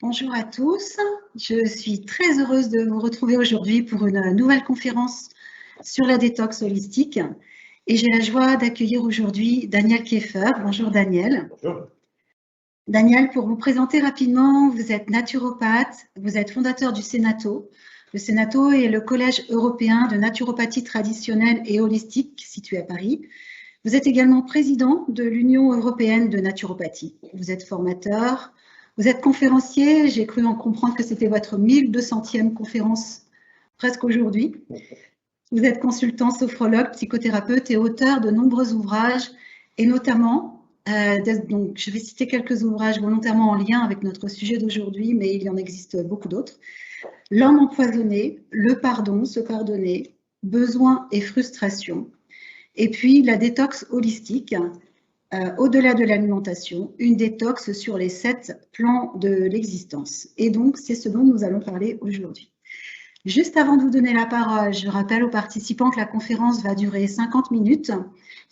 Bonjour à tous, je suis très heureuse de vous retrouver aujourd'hui pour une nouvelle conférence sur la détox holistique et j'ai la joie d'accueillir aujourd'hui Daniel Kieffer. Bonjour Daniel. Bonjour. Daniel, pour vous présenter rapidement, vous êtes naturopathe, vous êtes fondateur du Sénato. Le Sénato est le collège européen de naturopathie traditionnelle et holistique situé à Paris. Vous êtes également président de l'Union européenne de naturopathie. Vous êtes formateur, vous êtes conférencier. J'ai cru en comprendre que c'était votre 1200e conférence presque aujourd'hui. Vous êtes consultant, sophrologue, psychothérapeute et auteur de nombreux ouvrages et notamment, donc je vais citer quelques ouvrages volontairement en lien avec notre sujet d'aujourd'hui, mais il y en existe beaucoup d'autres. L'homme empoisonné, le pardon, se pardonner, besoin et frustration. Et puis la détox holistique, au-delà de l'alimentation, une détox sur les 7 plans de l'existence. Et donc, c'est ce dont nous allons parler aujourd'hui. Juste avant de vous donner la parole, je rappelle aux participants que la conférence va durer 50 minutes.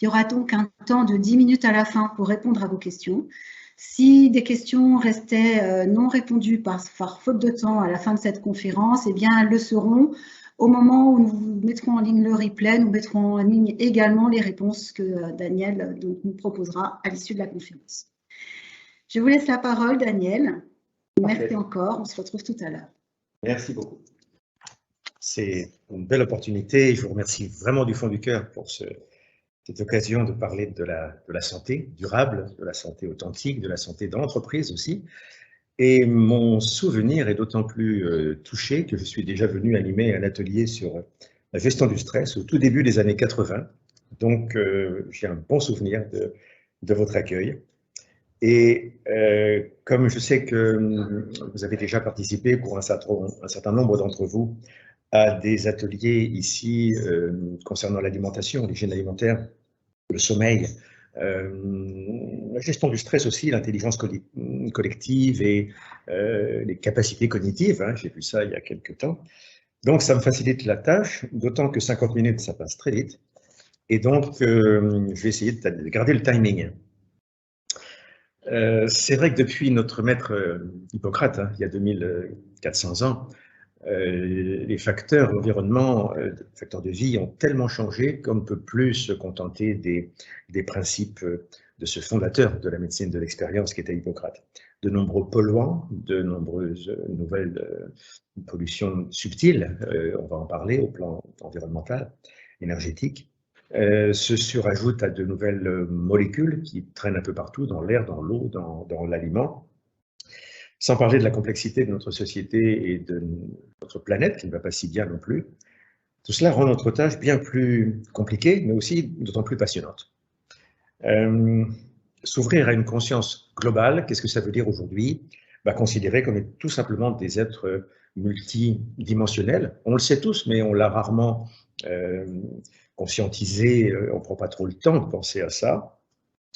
Il y aura donc un temps de 10 minutes à la fin pour répondre à vos questions. Si des questions restaient non répondues par faute de temps à la fin de cette conférence, eh bien, elles le seront au moment où nous mettrons en ligne le replay. Nous mettrons en ligne également les réponses que Daniel nous proposera à l'issue de la conférence. Je vous laisse la parole, Daniel. Merci encore. On se retrouve tout à l'heure. Merci beaucoup. C'est une belle opportunité. Je vous remercie vraiment du fond du cœur pour cette occasion de parler de la santé durable, de la santé authentique, de la santé dans l'entreprise aussi. Et mon souvenir est d'autant plus touché que je suis déjà venu animer un atelier sur la gestion du stress au tout début des années 80. Donc, j'ai un bon souvenir de votre accueil. Et comme je sais que vous avez déjà participé pour un certain nombre d'entre vous à des ateliers ici concernant l'alimentation, l'hygiène alimentaire, le sommeil, la gestion du stress aussi, l'intelligence collective et les capacités cognitives, hein, j'ai vu ça il y a quelques temps. Donc ça me facilite la tâche, d'autant que 50 minutes ça passe très vite. Et donc je vais essayer de garder le timing. C'est vrai que depuis notre maître Hippocrate, hein, il y a 2400 ans, les facteurs d'environnement, facteurs de vie ont tellement changé qu'on ne peut plus se contenter des principes de ce fondateur de la médecine de l'expérience qui était Hippocrate. De nombreux polluants, de nombreuses nouvelles pollutions subtiles, on va en parler au plan environnemental, énergétique, se surajoutent à de nouvelles molécules qui traînent un peu partout, dans l'air, dans l'eau, dans l'aliment. Sans parler de la complexité de notre société et de notre planète, qui ne va pas si bien non plus. Tout cela rend notre tâche bien plus compliquée, mais aussi d'autant plus passionnante. S'ouvrir à une conscience globale, qu'est-ce que ça veut dire aujourd'hui? Considérer comme tout simplement des êtres multidimensionnels. On le sait tous, mais on l'a rarement conscientisé, on ne prend pas trop le temps de penser à ça.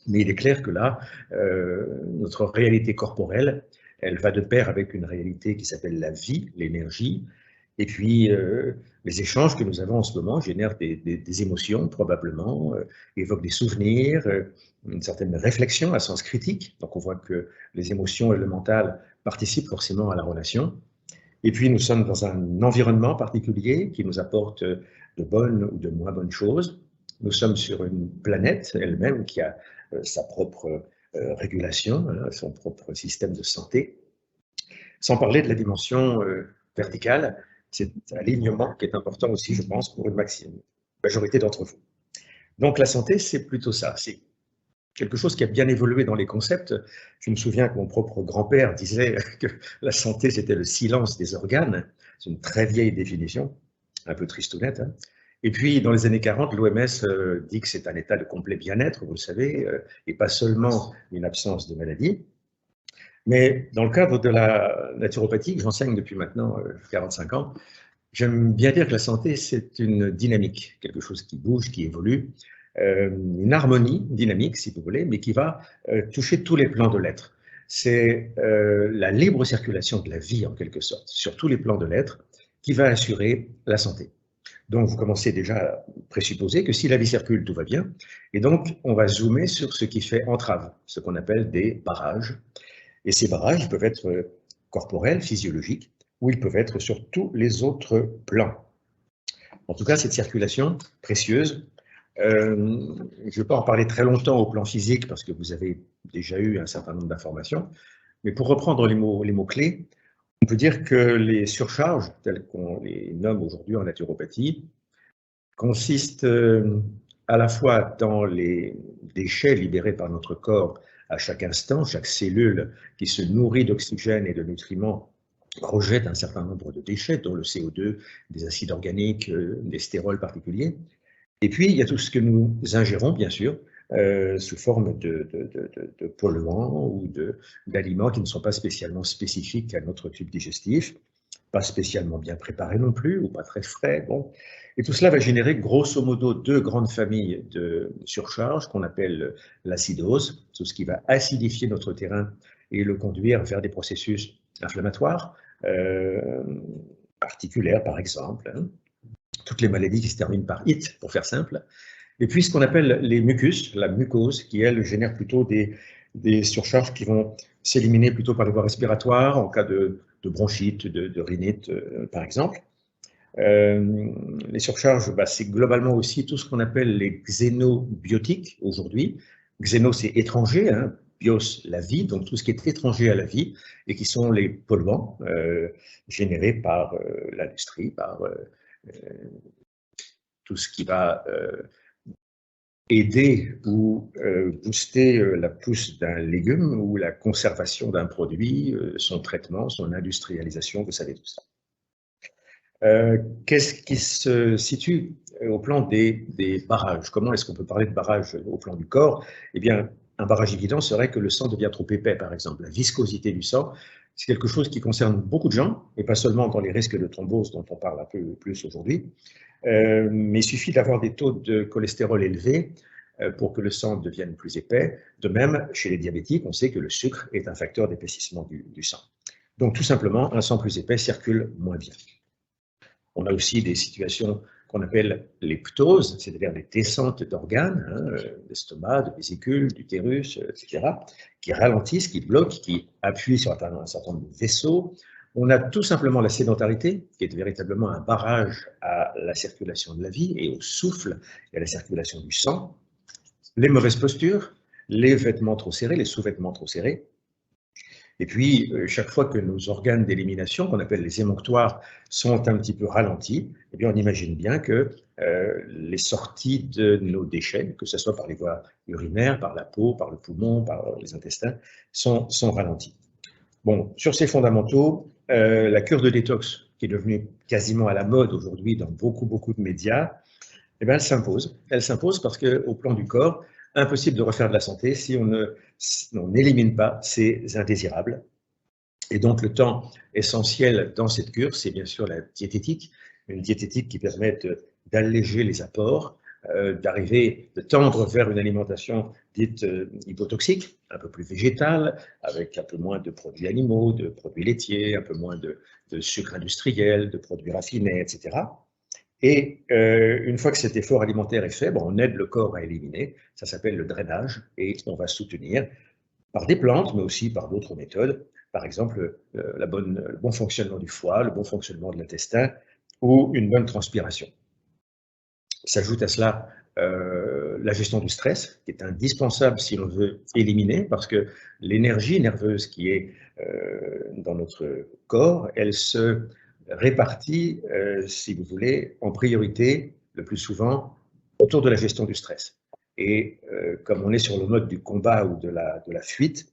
Mais il est clair que là, notre réalité corporelle, elle va de pair avec une réalité qui s'appelle la vie, l'énergie, et puis les échanges que nous avons en ce moment génèrent des émotions probablement, évoquent des souvenirs, une certaine réflexion à sens critique, donc on voit que les émotions et le mental participent forcément à la relation. Et puis nous sommes dans un environnement particulier qui nous apporte de bonnes ou de moins bonnes choses. Nous sommes sur une planète elle-même qui a sa propre régulation, son propre système de santé, sans parler de la dimension verticale, c'est un alignement qui est important aussi, je pense, pour une majorité d'entre vous. Donc la santé, c'est plutôt ça, c'est quelque chose qui a bien évolué dans les concepts. Je me souviens que mon propre grand-père disait que la santé, c'était le silence des organes, c'est une très vieille définition, un peu tristounette, hein. Et puis, dans les années 40, l'OMS dit que c'est un état de complet bien-être, vous le savez, et pas seulement une absence de maladie. Mais dans le cadre de la naturopathie, que j'enseigne depuis maintenant 45 ans, j'aime bien dire que la santé, c'est une dynamique, quelque chose qui bouge, qui évolue, une harmonie dynamique, si vous voulez, mais qui va toucher tous les plans de l'être. C'est la libre circulation de la vie, en quelque sorte, sur tous les plans de l'être, qui va assurer la santé. Donc, vous commencez déjà à présupposer que si la vie circule, tout va bien. Et donc, on va zoomer sur ce qui fait entrave, ce qu'on appelle des barrages. Et ces barrages peuvent être corporels, physiologiques, ou ils peuvent être sur tous les autres plans. En tout cas, cette circulation précieuse, je ne vais pas en parler très longtemps au plan physique parce que vous avez déjà eu un certain nombre d'informations, mais pour reprendre les mots-clés, on peut dire que les surcharges, telles qu'on les nomme aujourd'hui en naturopathie, consistent à la fois dans les déchets libérés par notre corps à chaque instant, chaque cellule qui se nourrit d'oxygène et de nutriments rejette un certain nombre de déchets, dont le CO2, des acides organiques, des stérols particuliers. Et puis, il y a tout ce que nous ingérons, bien sûr, sous forme de polluants ou d'aliments qui ne sont pas spécialement spécifiques à notre tube digestif, pas spécialement bien préparés non plus, ou pas très frais. Bon. Et tout cela va générer grosso modo deux grandes familles de surcharge qu'on appelle l'acidose, tout ce qui va acidifier notre terrain et le conduire vers des processus inflammatoires, articulaires par exemple, hein. Toutes les maladies qui se terminent par it, pour faire simple. Et puis ce qu'on appelle les mucus, la mucose, qui elle génère plutôt des surcharges qui vont s'éliminer plutôt par les voies respiratoires en cas de bronchite, de rhinite par exemple. Les surcharges, c'est globalement aussi tout ce qu'on appelle les xénobiotiques aujourd'hui. Xéno, c'est étranger, hein, bios, la vie, donc tout ce qui est étranger à la vie, et qui sont les polluants générés par l'industrie, par tout ce qui va aider ou booster la pousse d'un légume ou la conservation d'un produit, son traitement, son industrialisation, vous savez tout ça. Qu'est-ce qui se situe au plan des barrages? Comment est-ce qu'on peut parler de barrage au plan du corps? Eh bien, un barrage évident serait que le sang devient trop épais, par exemple. La viscosité du sang, c'est quelque chose qui concerne beaucoup de gens, et pas seulement dans les risques de thrombose dont on parle un peu plus aujourd'hui, mais il suffit d'avoir des taux de cholestérol élevés pour que le sang devienne plus épais. De même, chez les diabétiques, on sait que le sucre est un facteur d'épaississement du sang. Donc, tout simplement, un sang plus épais circule moins bien. On a aussi des situations qu'on appelle les ptoses, c'est-à-dire des descentes d'organes, hein, d'estomac, de vésicule, d'utérus, etc., qui ralentissent, qui bloquent, qui appuient sur un certain nombre de vaisseaux. On a tout simplement la sédentarité, qui est véritablement un barrage à la circulation de la vie et au souffle et à la circulation du sang. Les mauvaises postures, les vêtements trop serrés, les sous-vêtements trop serrés. Et puis, chaque fois que nos organes d'élimination, qu'on appelle les émonctoires, sont un petit peu ralentis, eh bien, on imagine bien que les sorties de nos déchets, que ce soit par les voies urinaires, par la peau, par le poumon, par les intestins, sont ralenties. Bon, sur ces fondamentaux, la cure de détox, qui est devenue quasiment à la mode aujourd'hui dans beaucoup de médias, eh bien, elle s'impose. Elle s'impose parce qu'au plan du corps, impossible de refaire de la santé si on n'élimine pas ces indésirables. Et donc, le temps essentiel dans cette cure, c'est bien sûr la diététique, une diététique qui permet d'alléger les apports, de tendre vers une alimentation dite hypotoxique, un peu plus végétale, avec un peu moins de produits animaux, de produits laitiers, un peu moins de sucre industriel, de produits raffinés, etc. Et une fois que cet effort alimentaire est fait, on aide le corps à éliminer, ça s'appelle le drainage, et on va soutenir par des plantes, mais aussi par d'autres méthodes, par exemple le bon fonctionnement du foie, le bon fonctionnement de l'intestin, ou une bonne transpiration. S'ajoute à cela la gestion du stress, qui est indispensable si l'on veut éliminer, parce que l'énergie nerveuse qui est dans notre corps, elle se répartie, si vous voulez, en priorité, le plus souvent, autour de la gestion du stress. Et comme on est sur le mode du combat ou de la fuite,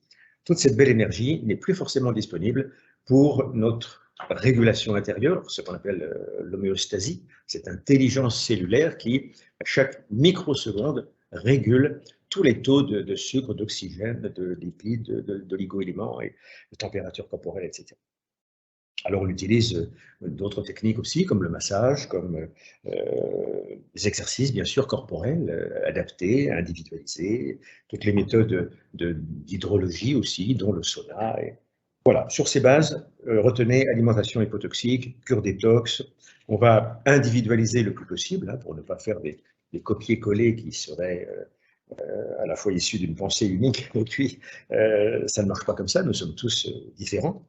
toute cette belle énergie n'est plus forcément disponible pour notre régulation intérieure, ce qu'on appelle l'homéostasie, cette intelligence cellulaire qui, à chaque microseconde, régule tous les taux de sucre, d'oxygène, de lipides, d'oligo-éléments et de température corporelle, etc. Alors, on utilise d'autres techniques aussi, comme le massage, comme des exercices, bien sûr, corporels, adaptés, individualisés, toutes les méthodes d'hydrologie aussi, dont le sauna. Voilà, sur ces bases, retenez alimentation hypotoxique, cure détox. On va individualiser le plus possible, hein, pour ne pas faire des copier-coller qui seraient à la fois issus d'une pensée unique, et puis ça ne marche pas comme ça, nous sommes tous différents.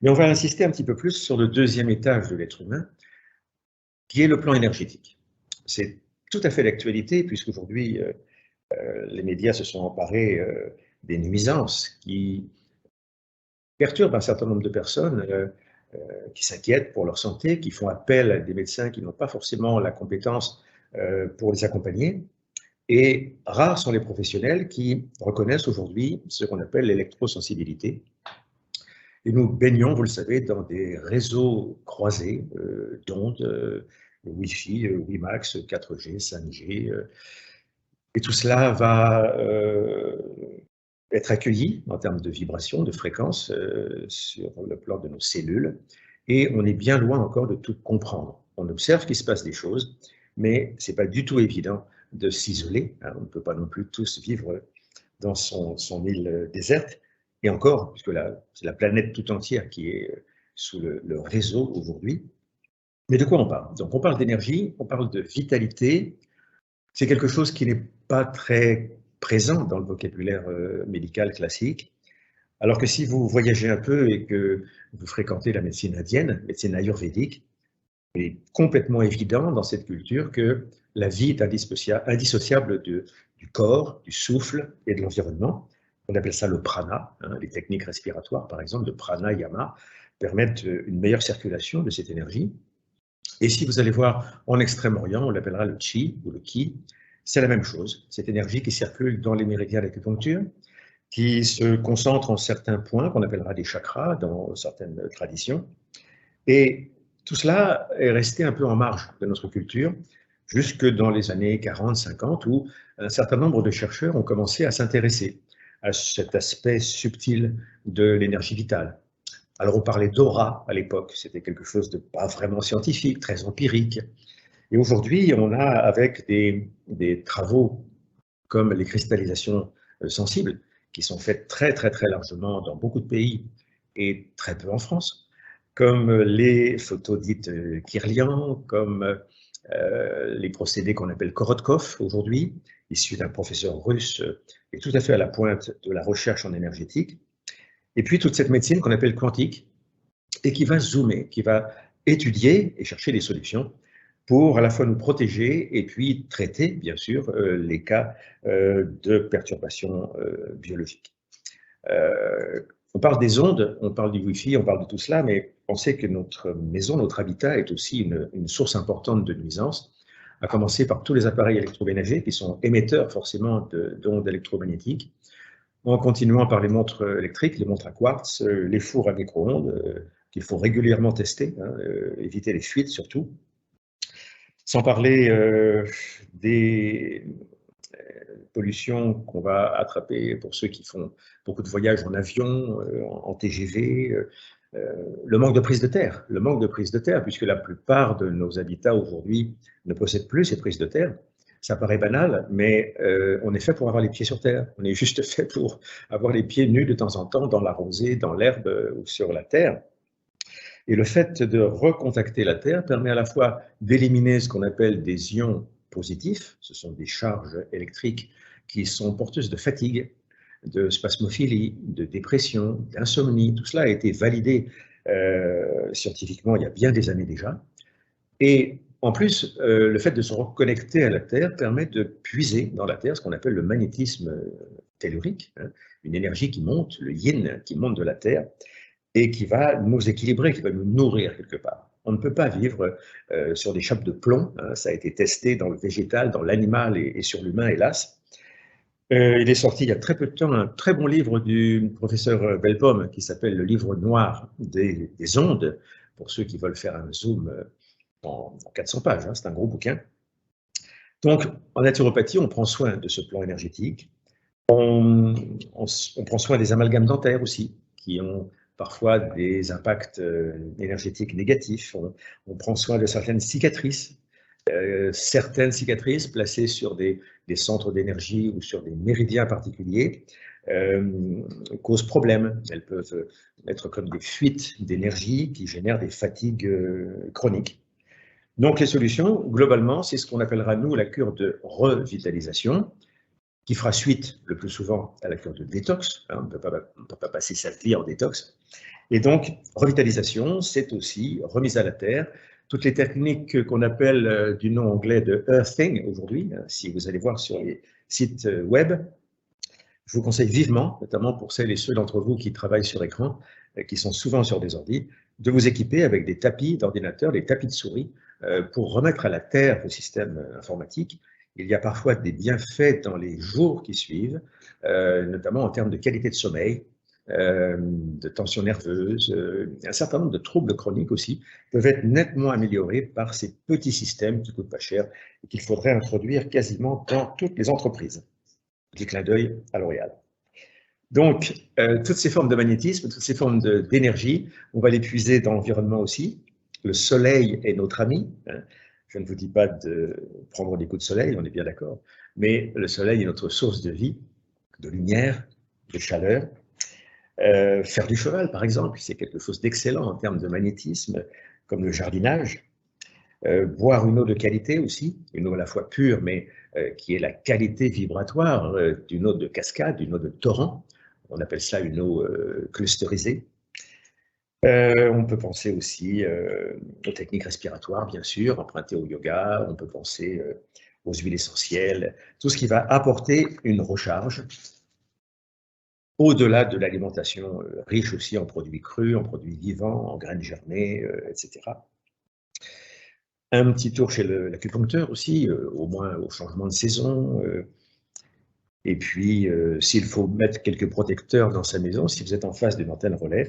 Mais on va insister un petit peu plus sur le deuxième étage de l'être humain, qui est le plan énergétique. C'est tout à fait d'actualité, puisqu'aujourd'hui, les médias se sont emparés des nuisances qui perturbent un certain nombre de personnes qui s'inquiètent pour leur santé, qui font appel à des médecins qui n'ont pas forcément la compétence pour les accompagner. Et rares sont les professionnels qui reconnaissent aujourd'hui ce qu'on appelle l'électrosensibilité. Et nous baignons, vous le savez, dans des réseaux croisés d'ondes, Wi-Fi, WiMAX, 4G, 5G. Et tout cela va être accueilli en termes de vibrations, de fréquences sur le plan de nos cellules. Et on est bien loin encore de tout comprendre. On observe qu'il se passe des choses, mais ce n'est pas du tout évident de s'isoler. Hein. On ne peut pas non plus tous vivre dans son île déserte. Et encore, puisque c'est la planète tout entière qui est sous le réseau aujourd'hui. Mais de quoi on parle? Donc on parle d'énergie, on parle de vitalité. C'est quelque chose qui n'est pas très présent dans le vocabulaire médical classique. Alors que si vous voyagez un peu et que vous fréquentez la médecine indienne, médecine ayurvédique, il est complètement évident dans cette culture que la vie est indissociable du corps, du souffle et de l'environnement. On appelle ça le prana. Hein. Les techniques respiratoires, par exemple, de pranayama, permettent une meilleure circulation de cette énergie. Et si vous allez voir en Extrême-Orient, on l'appellera le chi ou le ki, c'est la même chose. Cette énergie qui circule dans les méridiens d'acupuncture, qui se concentre en certains points qu'on appellera des chakras dans certaines traditions. Et tout cela est resté un peu en marge de notre culture, jusque dans les années 40-50, où un certain nombre de chercheurs ont commencé à s'intéresser à cet aspect subtil de l'énergie vitale. Alors on parlait d'aura à l'époque, c'était quelque chose de pas vraiment scientifique, très empirique. Et aujourd'hui, on a, avec des travaux comme les cristallisations sensibles, qui sont faites très largement dans beaucoup de pays et très peu en France, comme les photos dites Kirlian, comme les procédés qu'on appelle Korotkov aujourd'hui, issus d'un professeur russe et tout à fait à la pointe de la recherche en énergétique. Et puis toute cette médecine qu'on appelle quantique et qui va zoomer, qui va étudier et chercher des solutions pour à la fois nous protéger et puis traiter, bien sûr, les cas de perturbations biologiques. On parle des ondes, on parle du Wi-Fi, on parle de tout cela, mais on sait que notre maison, notre habitat est aussi une source importante de nuisances, à commencer par tous les appareils électroménagers qui sont émetteurs forcément d'ondes électromagnétiques, en continuant par les montres électriques, les montres à quartz, les fours à micro-ondes, qu'il faut régulièrement tester, hein, éviter les fuites surtout. Sans parler des pollutions qu'on va attraper pour ceux qui font beaucoup de voyages en avion, en TGV, le manque de prise de terre, puisque la plupart de nos habitats aujourd'hui ne possèdent plus ces prises de terre. Ça paraît banal, mais on est fait pour avoir les pieds sur terre. On est juste fait pour avoir les pieds nus de temps en temps dans la rosée, dans l'herbe ou sur la terre. Et le fait de recontacter la Terre permet à la fois d'éliminer ce qu'on appelle des ions positifs, ce sont des charges électriques qui sont porteuses de fatigue, de spasmophilie, de dépression, d'insomnie. Tout cela a été validé scientifiquement il y a bien des années déjà. Et en plus, le fait de se reconnecter à la Terre permet de puiser dans la Terre ce qu'on appelle le magnétisme tellurique, hein, une énergie qui monte, le yin qui monte de la Terre, et qui va nous équilibrer, qui va nous nourrir quelque part. On ne peut pas vivre sur des chapes de plomb, hein, ça a été testé dans le végétal, dans l'animal et sur l'humain, hélas. Il est sorti il y a très peu de temps un très bon livre du professeur Belpomme qui s'appelle Le livre noir des ondes, pour ceux qui veulent faire un zoom en 400 pages, hein, c'est un gros bouquin. Donc, en naturopathie, on prend soin de ce plan énergétique, on prend soin des amalgames dentaires aussi, qui ont parfois des impacts énergétiques négatifs. On prend soin de certaines cicatrices placées sur des centres d'énergie ou sur des méridiens particuliers causent problème. Elles peuvent être comme des fuites d'énergie qui génèrent des fatigues chroniques. Donc les solutions, globalement, c'est ce qu'on appellera, nous, la cure de revitalisation, qui fera suite le plus souvent à la cure de détox. On ne peut pas passer sa vie en détox. Et donc, revitalisation, c'est aussi remise à la terre. Toutes les techniques qu'on appelle du nom anglais de earthing aujourd'hui, si vous allez voir sur les sites web, je vous conseille vivement, notamment pour celles et ceux d'entre vous qui travaillent sur écran, qui sont souvent sur des ordi, de vous équiper avec des tapis d'ordinateur, des tapis de souris, pour remettre à la terre vos systèmes informatiques. Il y a parfois des bienfaits dans les jours qui suivent, notamment en termes de qualité de sommeil, de tension nerveuse, un certain nombre de troubles chroniques aussi peuvent être nettement améliorés par ces petits systèmes qui ne coûtent pas cher et qu'il faudrait introduire quasiment dans toutes les entreprises. Petit clin d'œil à L'Oréal. Donc, toutes ces formes de magnétisme, toutes ces formes d'énergie, on va les puiser dans l'environnement aussi. Le soleil est notre ami. Je ne vous dis pas de prendre des coups de soleil, on est bien d'accord, mais le soleil est notre source de vie, de lumière, de chaleur. Faire du cheval, par exemple, c'est quelque chose d'excellent en termes de magnétisme, comme le jardinage. Boire une eau de qualité aussi, une eau à la fois pure, mais qui est la qualité vibratoire d'une eau de cascade, d'une eau de torrent. On appelle ça une eau clusterisée. On peut penser aussi aux techniques respiratoires, bien sûr, emprunter au yoga. On peut penser aux huiles essentielles, tout ce qui va apporter une recharge au-delà de l'alimentation riche aussi en produits crus, en produits vivants, en graines germées, etc. Un petit tour chez l'acupuncteur aussi, au moins au changement de saison. Et puis, s'il faut mettre quelques protecteurs dans sa maison, si vous êtes en face d'une antenne relais,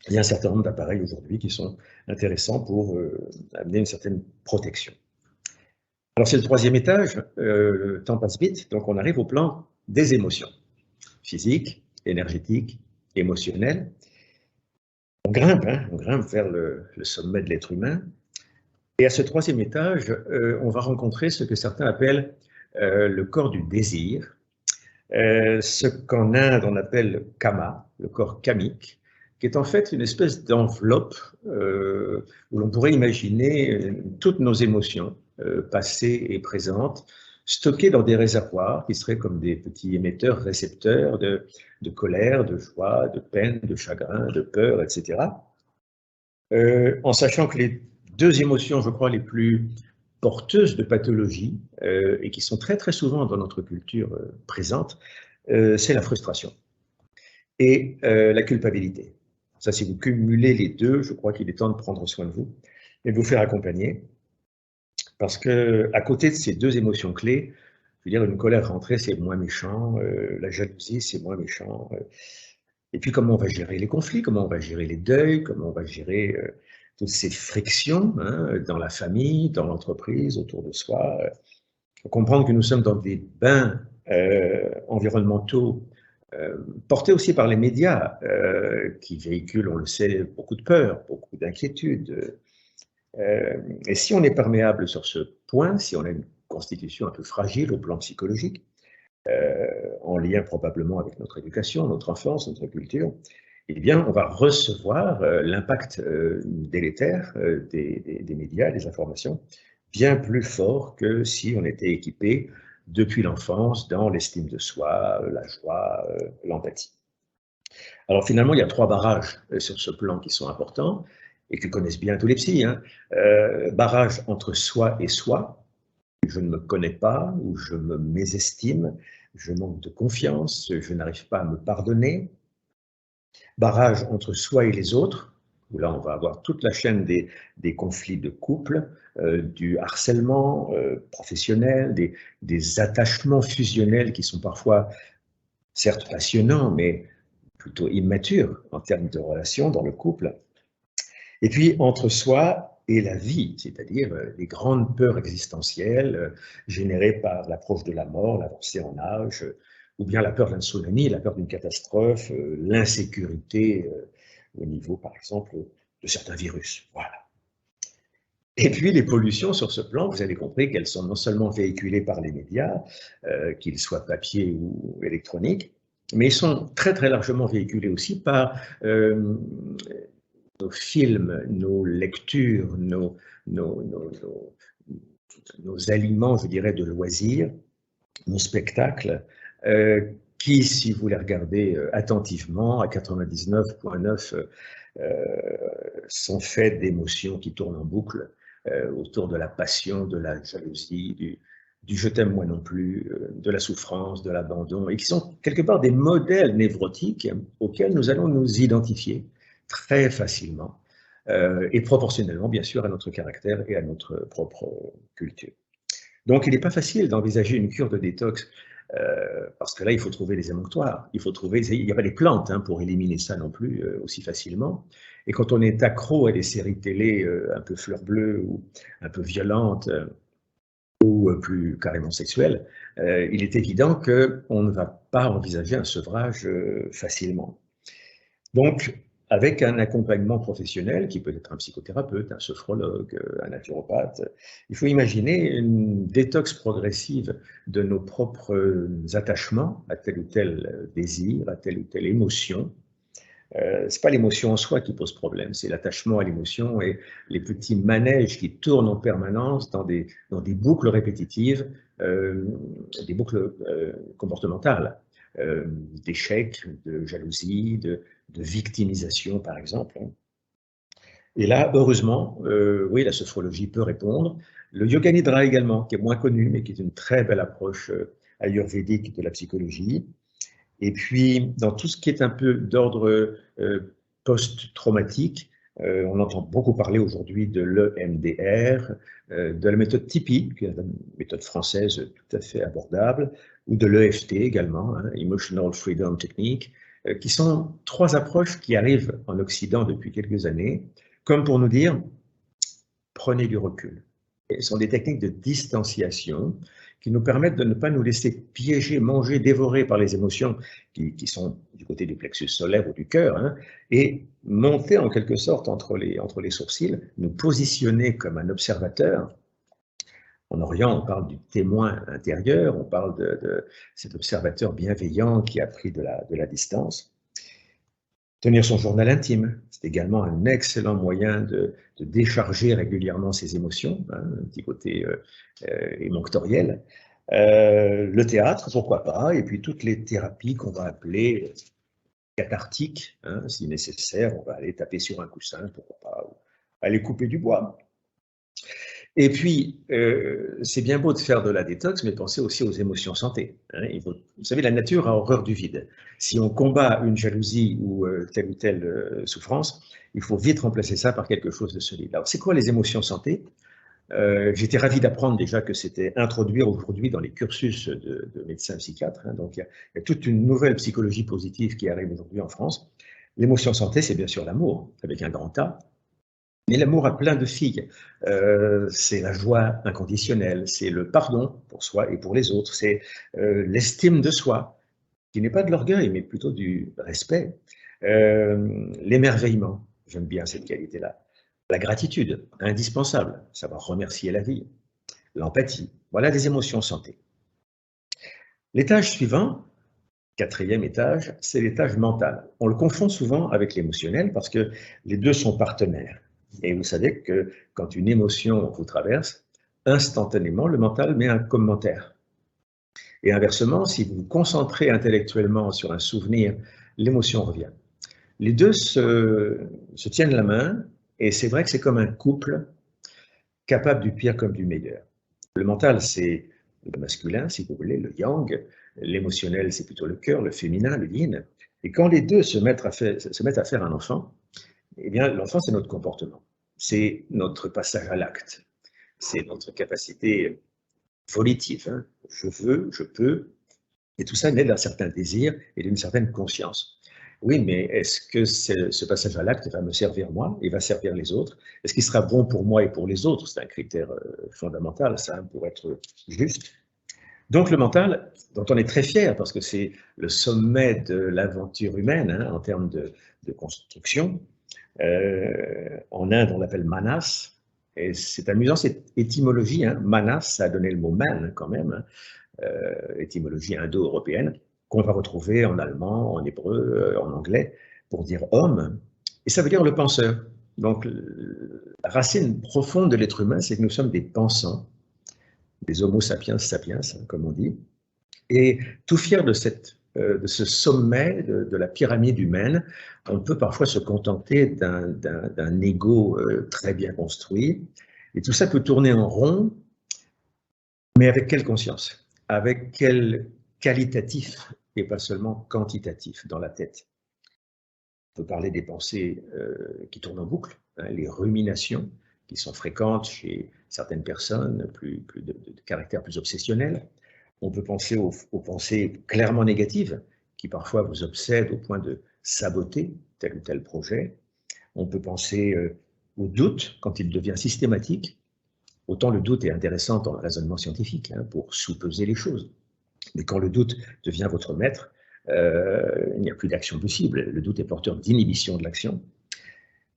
il y a un certain nombre d'appareils aujourd'hui qui sont intéressants pour amener une certaine protection. Alors, c'est le troisième étage, le temps passe vite, donc on arrive au plan des émotions. Physique, énergétique, émotionnel. On grimpe vers le sommet de l'être humain. Et à ce troisième étage, on va rencontrer ce que certains appellent le corps du désir, ce qu'en Inde on appelle kama, le corps kamique, qui est en fait une espèce d'enveloppe où l'on pourrait imaginer toutes nos émotions, passées et présentes, stockés dans des réservoirs qui seraient comme des petits émetteurs, récepteurs de colère, de joie, de peine, de chagrin, de peur, etc. En sachant que les deux émotions, je crois, les plus porteuses de pathologie et qui sont très très souvent dans notre culture présente, c'est la frustration et la culpabilité. Ça, si vous cumulez les deux, je crois qu'il est temps de prendre soin de vous et de vous faire accompagner. Parce qu'à côté de ces deux émotions clés, je veux dire, une colère rentrée, c'est moins méchant, la jalousie, c'est moins méchant. Et puis, comment on va gérer les conflits, comment on va gérer les deuils, comment on va gérer toutes ces frictions dans la famille, dans l'entreprise, autour de soi. Il faut comprendre que nous sommes dans des bains environnementaux portés aussi par les médias qui véhiculent, on le sait, beaucoup de peur, beaucoup d'inquiétude. Et si on est perméable sur ce point, si on a une constitution un peu fragile au plan psychologique, en lien probablement avec notre éducation, notre enfance, notre culture, eh bien, on va recevoir l'impact délétère des médias, des informations, bien plus fort que si on était équipé depuis l'enfance dans l'estime de soi, la joie, l'empathie. Alors finalement, il y a trois barrages sur ce plan qui sont importants et que connaissent bien tous les psys. Barrage entre soi et soi. Je ne me connais pas ou je me mésestime, je manque de confiance, je n'arrive pas à me pardonner. Barrage entre soi et les autres, où là on va avoir toute la chaîne des conflits de couple, du harcèlement professionnel, des attachements fusionnels qui sont parfois certes passionnants, mais plutôt immatures en termes de relations dans le couple. Et puis entre soi et la vie, c'est-à-dire les grandes peurs existentielles générées par l'approche de la mort, l'avancée en âge, ou bien la peur d'un tsunami, la peur d'une catastrophe, l'insécurité au niveau, par exemple, de certains virus. Voilà. Et puis les pollutions sur ce plan, vous avez compris qu'elles sont non seulement véhiculées par les médias, qu'ils soient papier ou électroniques, mais ils sont très très largement véhiculés aussi par nos films, nos lectures, nos aliments, je dirais, de loisirs, nos spectacles, qui, si vous les regardez attentivement, à 99,9, sont faits d'émotions qui tournent en boucle autour de la passion, de la jalousie, du je t'aime moi non plus, de la souffrance, de l'abandon, et qui sont quelque part des modèles névrotiques auxquels nous allons nous identifier très facilement, et proportionnellement, bien sûr, à notre caractère et à notre propre culture. Donc, il n'est pas facile d'envisager une cure de détox, parce que là, il faut trouver les émonctoires, il n'y a pas des plantes hein, pour éliminer ça non plus aussi facilement. Et quand on est accro à des séries télé un peu fleur bleue ou un peu violentes, ou plus carrément sexuelles, il est évident qu'on ne va pas envisager un sevrage facilement. Donc, avec un accompagnement professionnel, qui peut être un psychothérapeute, un sophrologue, un naturopathe, il faut imaginer une détox progressive de nos propres attachements à tel ou tel désir, à telle ou telle émotion. Ce n'est pas l'émotion en soi qui pose problème, c'est l'attachement à l'émotion et les petits manèges qui tournent en permanence dans des boucles répétitives, des boucles comportementales, d'échecs, de jalousie, de victimisation par exemple. Et là, heureusement, oui, la sophrologie peut répondre. Le yoga nidra également, qui est moins connu, mais qui est une très belle approche ayurvédique de la psychologie. Et puis, dans tout ce qui est un peu d'ordre post-traumatique, on entend beaucoup parler aujourd'hui de l'EMDR, de la méthode Tipeee, qui est une méthode française tout à fait abordable, ou de l'EFT également, hein, Emotional Freedom Technique, qui sont trois approches qui arrivent en Occident depuis quelques années, comme pour nous dire, prenez du recul. Et ce sont des techniques de distanciation qui nous permettent de ne pas nous laisser piéger, manger, dévorer par les émotions qui sont du côté du plexus solaire ou du cœur, hein, et monter en quelque sorte entre les sourcils, nous positionner comme un observateur. En Orient, on parle du témoin intérieur, on parle de cet observateur bienveillant qui a pris de la distance. Tenir son journal intime, c'est également un excellent moyen de décharger régulièrement ses émotions, hein, un petit côté émonctoriel. Le théâtre, pourquoi pas, et puis toutes les thérapies qu'on va appeler cathartiques, hein, si nécessaire, on va aller taper sur un coussin, pourquoi pas, ou aller couper du bois. Et puis, c'est bien beau de faire de la détox, mais pensez aussi aux émotions santé. Hein. Vous savez, la nature a horreur du vide. Si on combat une jalousie ou telle souffrance, il faut vite remplacer ça par quelque chose de solide. Alors, c'est quoi les émotions santé? J'étais ravi d'apprendre déjà que c'était introduire aujourd'hui dans les cursus de médecins psychiatres. Hein. Donc, il y a toute une nouvelle psychologie positive qui arrive aujourd'hui en France. L'émotion santé, c'est bien sûr l'amour, avec un grand A. Mais l'amour a plein de filles. C'est la joie inconditionnelle, c'est le pardon pour soi et pour les autres, c'est l'estime de soi, qui n'est pas de l'orgueil, mais plutôt du respect. L'émerveillement, j'aime bien cette qualité-là. La gratitude, indispensable, savoir remercier la vie. L'empathie, voilà des émotions santé. L'étage suivant, quatrième étage, c'est l'étage mental. On le confond souvent avec l'émotionnel parce que les deux sont partenaires. Et vous savez que quand une émotion vous traverse, instantanément, le mental met un commentaire. Et inversement, si vous vous concentrez intellectuellement sur un souvenir, l'émotion revient. Les deux se tiennent la main, et c'est vrai que c'est comme un couple capable du pire comme du meilleur. Le mental, c'est le masculin, si vous voulez, le yang. L'émotionnel, c'est plutôt le cœur, le féminin, le yin. Et quand les deux se mettent à faire un enfant, eh bien, l'enfant, c'est notre comportement. C'est notre passage à l'acte. C'est notre capacité volitive. Hein. Je veux, je peux. Et tout ça naît d'un certain désir et d'une certaine conscience. Oui, mais est-ce que ce passage à l'acte va me servir moi et va servir les autres? Est-ce qu'il sera bon pour moi et pour les autres? C'est un critère fondamental, ça, pour être juste. Donc le mental, dont on est très fier, parce que c'est le sommet de l'aventure humaine hein, en termes de construction. En Inde, on l'appelle manas. Et c'est amusant cette étymologie. Hein. Manas, ça a donné le mot man quand même, hein, étymologie indo-européenne. qu'on va retrouver en allemand, en hébreu, en anglais, pour dire homme, et ça veut dire le penseur. Donc, la racine profonde de l'être humain, c'est que nous sommes des pensants, des homo sapiens sapiens, comme on dit, et tout fier de ce sommet de la pyramide humaine, on peut parfois se contenter d'un ego très bien construit, et tout ça peut tourner en rond, mais avec quelle conscience? Avec quel qualitatif et pas seulement quantitatif dans la tête? On peut parler des pensées qui tournent en boucle, hein, les ruminations qui sont fréquentes chez certaines personnes, de caractère plus obsessionnel. On peut penser aux pensées clairement négatives qui parfois vous obsèdent au point de saboter tel ou tel projet. On peut penser au doute quand il devient systématique. Autant le doute est intéressant dans le raisonnement scientifique, hein, pour sous-peser les choses. Mais quand le doute devient votre maître, il n'y a plus d'action possible. Le doute est porteur d'inhibition de l'action.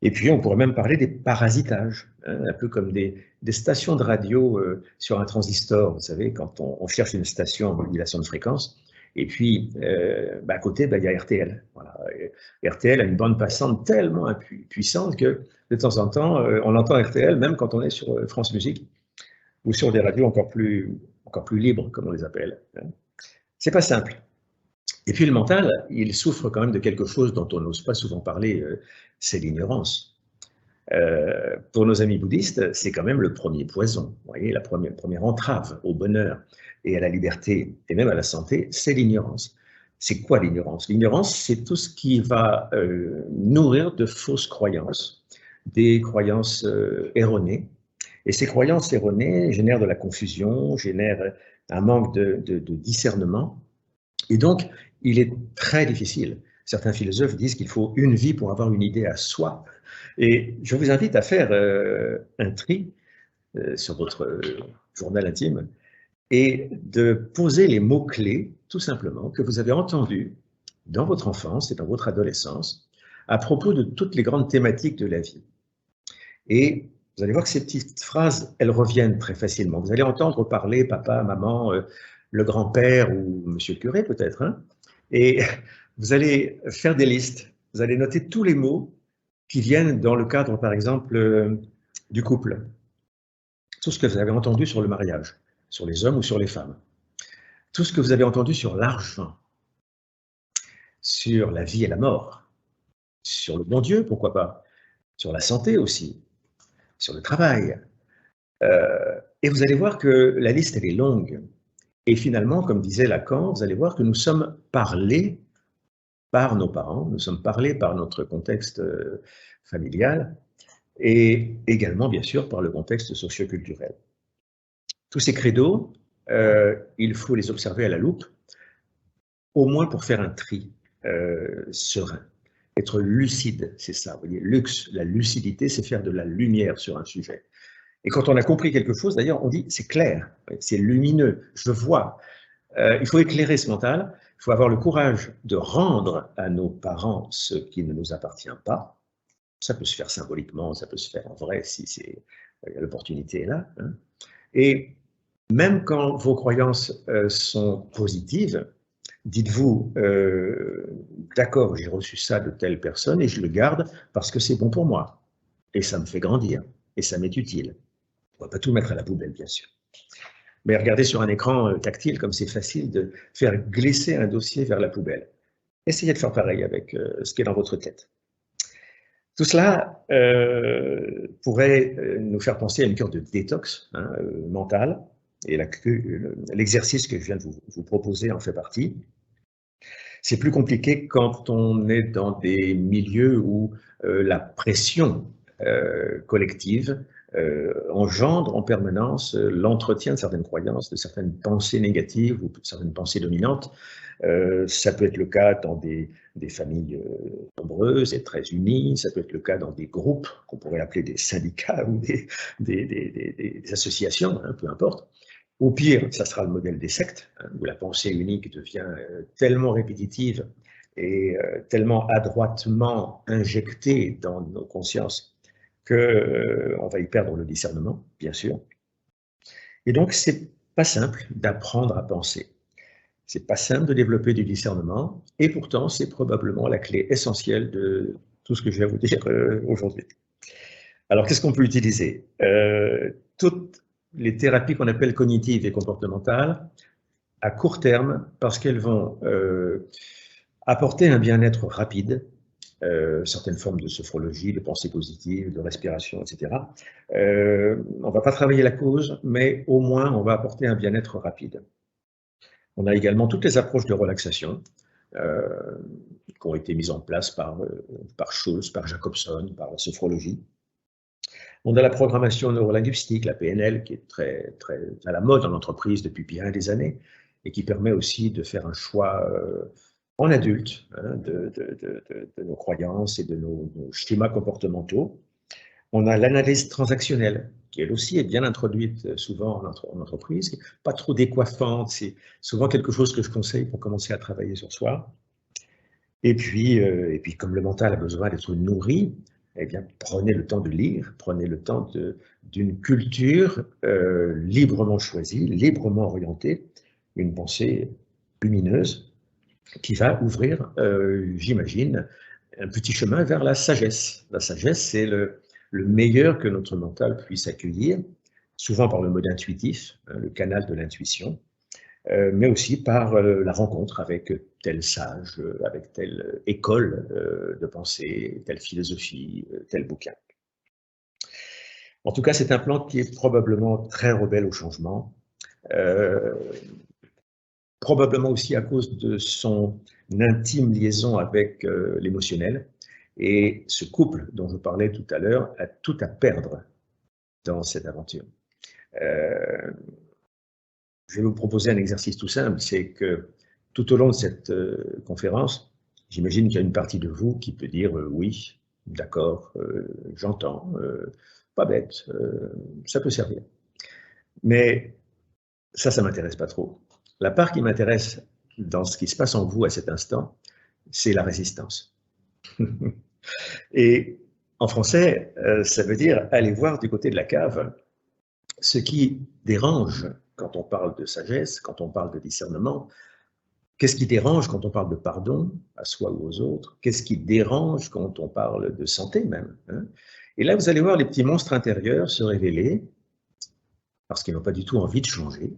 Et puis, on pourrait même parler des parasitages, hein, un peu comme des stations de radio sur un transistor. Vous savez, quand on cherche une station en modulation de fréquence, et puis à côté, il y a RTL. Voilà. Et RTL a une bande passante tellement puissante que de temps en temps, on entend RTL même quand on est sur France Musique ou sur des radios encore plus libres, comme on les appelle. Hein. C'est pas simple. Et puis le mental, il souffre quand même de quelque chose dont on n'ose pas souvent parler, c'est l'ignorance. Pour nos amis bouddhistes, c'est quand même le premier poison. Vous voyez, la première entrave au bonheur et à la liberté, et même à la santé, c'est l'ignorance. C'est quoi l'ignorance? L'ignorance, c'est tout ce qui va nourrir de fausses croyances, des croyances erronées. Et ces croyances erronées génèrent de la confusion, génèrent un manque de discernement. Et donc, il est très difficile. Certains philosophes disent qu'il faut une vie pour avoir une idée à soi. Et je vous invite à faire un tri sur votre journal intime et de poser les mots-clés, tout simplement, que vous avez entendus dans votre enfance et dans votre adolescence à propos de toutes les grandes thématiques de la vie. Et vous allez voir que ces petites phrases, elles reviennent très facilement. Vous allez entendre parler papa, maman, le grand-père ou monsieur le curé peut-être, hein, et vous allez faire des listes. Vous allez noter tous les mots qui viennent dans le cadre, par exemple, du couple. Tout ce que vous avez entendu sur le mariage, sur les hommes ou sur les femmes. Tout ce que vous avez entendu sur l'argent, sur la vie et la mort, sur le bon Dieu, pourquoi pas, sur la santé aussi, sur le travail. Et vous allez voir que la liste, elle est longue. Et finalement, comme disait Lacan, vous allez voir que nous sommes parlés par nos parents, nous sommes parlés par notre contexte familial et également, bien sûr, par le contexte socio-culturel. Tous ces credos, il faut les observer à la loupe, au moins pour faire un tri serein. Être lucide, c'est ça, vous voyez, lux, la lucidité, c'est faire de la lumière sur un sujet. Et quand on a compris quelque chose, d'ailleurs, on dit c'est clair, c'est lumineux, je vois. Il faut éclairer ce mental, il faut avoir le courage de rendre à nos parents ce qui ne nous appartient pas. Ça peut se faire symboliquement, ça peut se faire en vrai si l'opportunité est là. Hein. Et même quand vos croyances sont positives, dites-vous, d'accord, j'ai reçu ça de telle personne et je le garde parce que c'est bon pour moi. Et ça me fait grandir et ça m'est utile. On ne va pas tout mettre à la poubelle, bien sûr. Mais regardez sur un écran tactile, comme c'est facile de faire glisser un dossier vers la poubelle. Essayez de faire pareil avec ce qui est dans votre tête. Tout cela pourrait nous faire penser à une cure de détox mentale, et l'exercice que je viens de vous proposer en fait partie. C'est plus compliqué quand on est dans des milieux où la pression collective engendre en permanence l'entretien de certaines croyances, de certaines pensées négatives ou de certaines pensées dominantes. Ça peut être le cas dans des familles nombreuses et très unies, ça peut être le cas dans des groupes qu'on pourrait appeler des syndicats ou des associations, hein, peu importe. Au pire, ça sera le modèle des sectes, hein, où la pensée unique devient tellement répétitive et tellement adroitement injectée dans nos consciences qu'on va y perdre le discernement, bien sûr. Et donc, c'est pas simple d'apprendre à penser. C'est pas simple de développer du discernement, et pourtant, c'est probablement la clé essentielle de tout ce que je vais vous dire aujourd'hui. Alors, qu'est-ce qu'on peut utiliser? Toutes les thérapies qu'on appelle cognitives et comportementales, à court terme, parce qu'elles vont apporter un bien-être rapide, certaines formes de sophrologie, de pensée positive, de respiration, etc. On ne va pas travailler la cause, mais au moins on va apporter un bien-être rapide. On a également toutes les approches de relaxation qui ont été mises en place par Schultz, par Jacobson, par la sophrologie. On a la programmation neurolinguistique, la PNL, qui est très à la mode en entreprise depuis bien des années et qui permet aussi de faire un choix en adulte hein, de nos croyances et de nos schémas comportementaux. On a l'analyse transactionnelle, qui elle aussi est bien introduite souvent en entreprise, pas trop décoiffante, c'est souvent quelque chose que je conseille pour commencer à travailler sur soi. Et puis comme le mental a besoin d'être nourri, eh bien, prenez le temps de lire, prenez le temps d'une culture librement choisie, librement orientée, une pensée lumineuse qui va ouvrir, j'imagine, un petit chemin vers la sagesse. La sagesse, c'est le meilleur que notre mental puisse accueillir, souvent par le mode intuitif, hein, le canal de l'intuition, mais aussi par la rencontre avec tel sage, avec telle école de pensée, telle philosophie, tel bouquin. En tout cas, c'est un plan qui est probablement très rebelle au changement, probablement aussi à cause de son intime liaison avec l'émotionnel. Et ce couple dont je parlais tout à l'heure a tout à perdre dans cette aventure. Je vais vous proposer un exercice tout simple, c'est que tout au long de cette conférence, j'imagine qu'il y a une partie de vous qui peut dire oui, d'accord, j'entends, pas bête, ça peut servir. Mais ça ne m'intéresse pas trop. La part qui m'intéresse dans ce qui se passe en vous à cet instant, c'est la résistance. Et en français, ça veut dire aller voir du côté de la cave ce qui dérange quand on parle de sagesse, quand on parle de discernement. Qu'est-ce qui dérange quand on parle de pardon à soi ou aux autres? Qu'est-ce qui dérange quand on parle de santé même, hein? Et là, vous allez voir les petits monstres intérieurs se révéler parce qu'ils n'ont pas du tout envie de changer.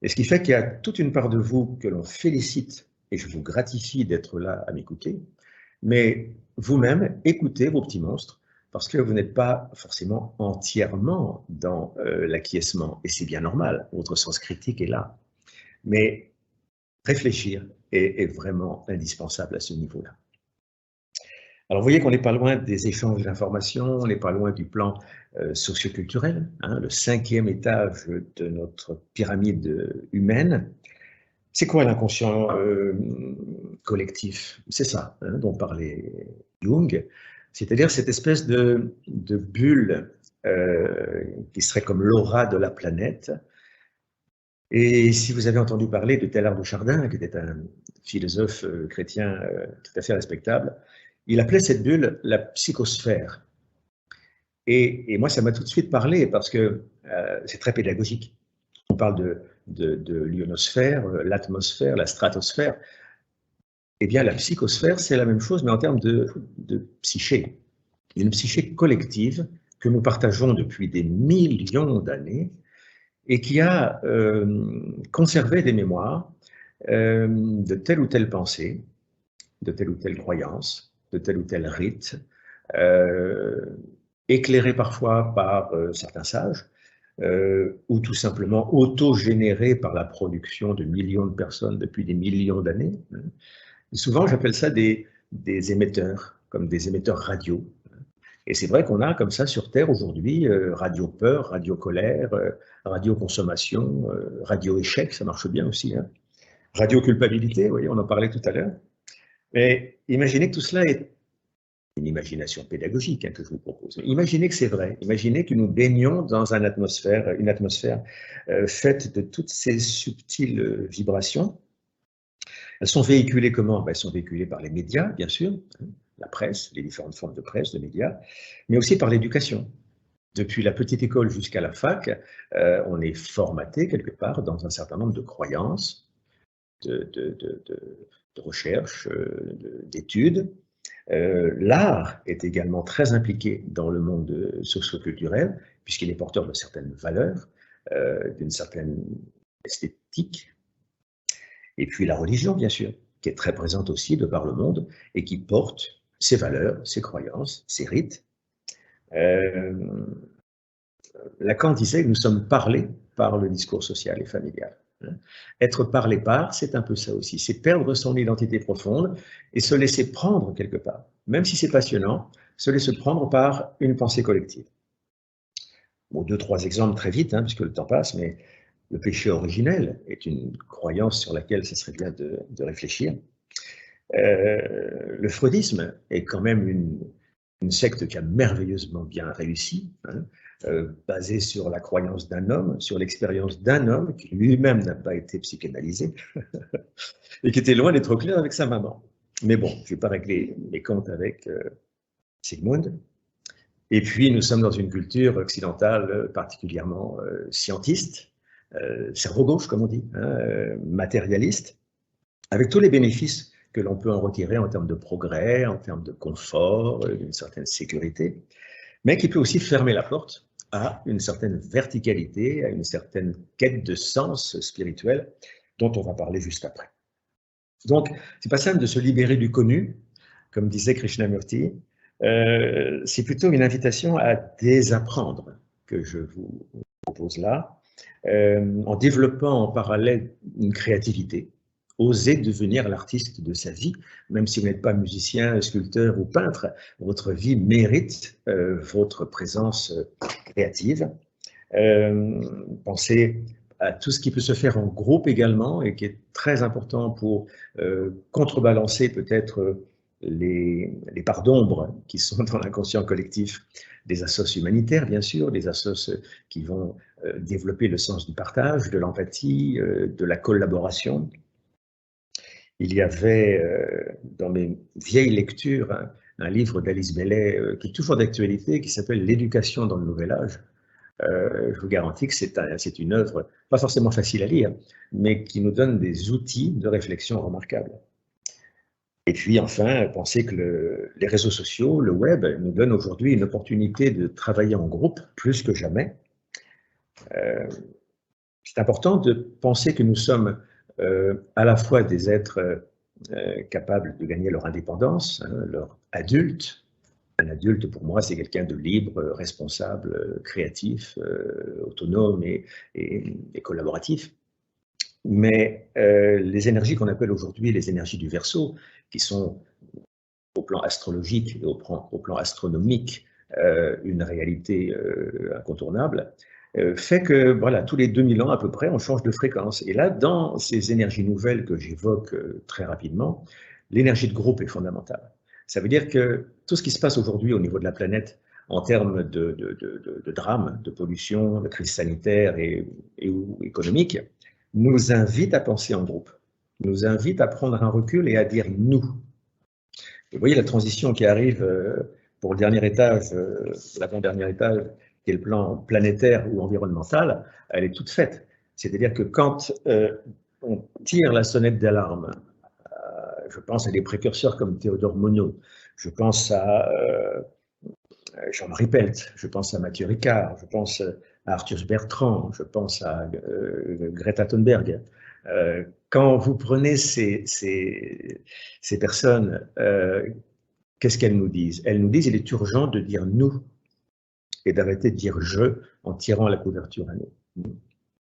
Et ce qui fait qu'il y a toute une part de vous que l'on félicite, et je vous gratifie d'être là à m'écouter, mais vous-même, écoutez vos petits monstres, parce que vous n'êtes pas forcément entièrement dans l'acquiescement, et c'est bien normal, votre sens critique est là. Mais réfléchir est vraiment indispensable à ce niveau-là. Alors, vous voyez qu'on n'est pas loin des échanges d'informations, on n'est pas loin du plan socioculturel, hein, le 5e étage de notre pyramide humaine. C'est quoi l'inconscient collectif? C'est ça hein, dont parlait Jung, c'est-à-dire cette espèce de bulle qui serait comme l'aura de la planète. Et si vous avez entendu parler de Teilhard de Chardin, qui était un philosophe chrétien tout à fait respectable, il appelait cette bulle la psychosphère. Et moi, ça m'a tout de suite parlé parce que c'est très pédagogique. On parle de l'ionosphère, l'atmosphère, la stratosphère. Eh bien, la psychosphère, c'est la même chose, mais en termes de psyché. Une psyché collective que nous partageons depuis des millions d'années et qui a conservé des mémoires de telle ou telle pensée, de telle ou telle croyance, de tel ou tel rite, éclairé parfois par certains sages, ou tout simplement auto-généré par la production de millions de personnes depuis des millions d'années. Et souvent, j'appelle ça des émetteurs, comme des émetteurs radio. Et c'est vrai qu'on a comme ça sur Terre aujourd'hui, radio peur, radio colère, radio consommation, radio échec, ça marche bien aussi, hein. Radio culpabilité, vous voyez, on en parlait tout à l'heure. Mais imaginez que tout cela est une imagination pédagogique hein, que je vous propose. Imaginez que c'est vrai. Imaginez que nous baignons dans une atmosphère faite de toutes ces subtiles vibrations. Elles sont véhiculées comment? Elles sont véhiculées par les médias, bien sûr, la presse, les différentes formes de presse, de médias, mais aussi par l'éducation. Depuis la petite école jusqu'à la fac, on est formaté quelque part dans un certain nombre de croyances, de recherche, d'études. L'art est également très impliqué dans le monde socioculturel, puisqu'il est porteur de certaines valeurs, d'une certaine esthétique. Et puis la religion, bien sûr, qui est très présente aussi de par le monde et qui porte ses valeurs, ses croyances, ses rites. Lacan disait que nous sommes parlés par le discours social et familial. Être parlé par, c'est un peu ça aussi, c'est perdre son identité profonde et se laisser prendre quelque part, même si c'est passionnant, se laisser prendre par une pensée collective. Bon, 2-3 exemples très vite, puisque le temps passe, mais le péché originel est une croyance sur laquelle ce serait bien de réfléchir. Le freudisme est quand même une secte qui a merveilleusement bien réussi, basée sur la croyance d'un homme, sur l'expérience d'un homme qui lui-même n'a pas été psychanalysé et qui était loin d'être au clair avec sa maman. Mais bon, je ne vais pas régler les comptes avec Sigmund. Et puis, nous sommes dans une culture occidentale particulièrement scientiste, cerveau gauche, comme on dit, matérialiste, avec tous les bénéfices que l'on peut en retirer en termes de progrès, en termes de confort, d'une certaine sécurité, mais qui peut aussi fermer la porte à une certaine verticalité, à une certaine quête de sens spirituel, dont on va parler juste après. Donc, c'est pas simple de se libérer du connu, comme disait Krishnamurti, c'est plutôt une invitation à désapprendre que je vous propose là, en développant en parallèle une créativité. Osez devenir l'artiste de sa vie, même si vous n'êtes pas musicien, sculpteur ou peintre, votre vie mérite votre présence créative. Pensez à tout ce qui peut se faire en groupe également et qui est très important pour contrebalancer peut-être les parts d'ombre qui sont dans l'inconscient collectif des assos humanitaires, bien sûr, des assos qui vont développer le sens du partage, de l'empathie, de la collaboration. Il y avait dans mes vieilles lectures un livre d'Alice Bellet qui est toujours d'actualité, qui s'appelle « L'éducation dans le nouvel âge ». Je vous garantis que c'est une œuvre pas forcément facile à lire, mais qui nous donne des outils de réflexion remarquables. Et puis enfin, pensez que les réseaux sociaux, le web, nous donnent aujourd'hui une opportunité de travailler en groupe plus que jamais. C'est important de penser que nous sommes à la fois des êtres capables de gagner leur indépendance, leur adulte. Un adulte, pour moi, c'est quelqu'un de libre, responsable, créatif, autonome et collaboratif. Mais les énergies qu'on appelle aujourd'hui les énergies du Verseau, qui sont au plan astrologique et au plan astronomique une réalité incontournable, fait que voilà, tous les 2000 ans à peu près, on change de fréquence. Et là, dans ces énergies nouvelles que j'évoque très rapidement, l'énergie de groupe est fondamentale. Ça veut dire que tout ce qui se passe aujourd'hui au niveau de la planète, en termes de drames, de pollution, de crise sanitaire et ou économique, nous invite à penser en groupe, nous invite à prendre un recul et à dire « nous ». Vous voyez la transition qui arrive pour le dernier étage, l'avant-dernier étage, qui est le plan planétaire ou environnemental, elle est toute faite. C'est-à-dire que quand on tire la sonnette d'alarme, je pense à des précurseurs comme Théodore Monod, je pense à Jean-Marie Pelt, je pense à Mathieu Ricard, je pense à Arthur Bertrand, je pense à Greta Thunberg. Quand vous prenez ces personnes, qu'est-ce qu'elles nous disent? Elles nous disent qu'il est urgent de dire « nous » et d'arrêter de dire « je » en tirant la couverture à nous.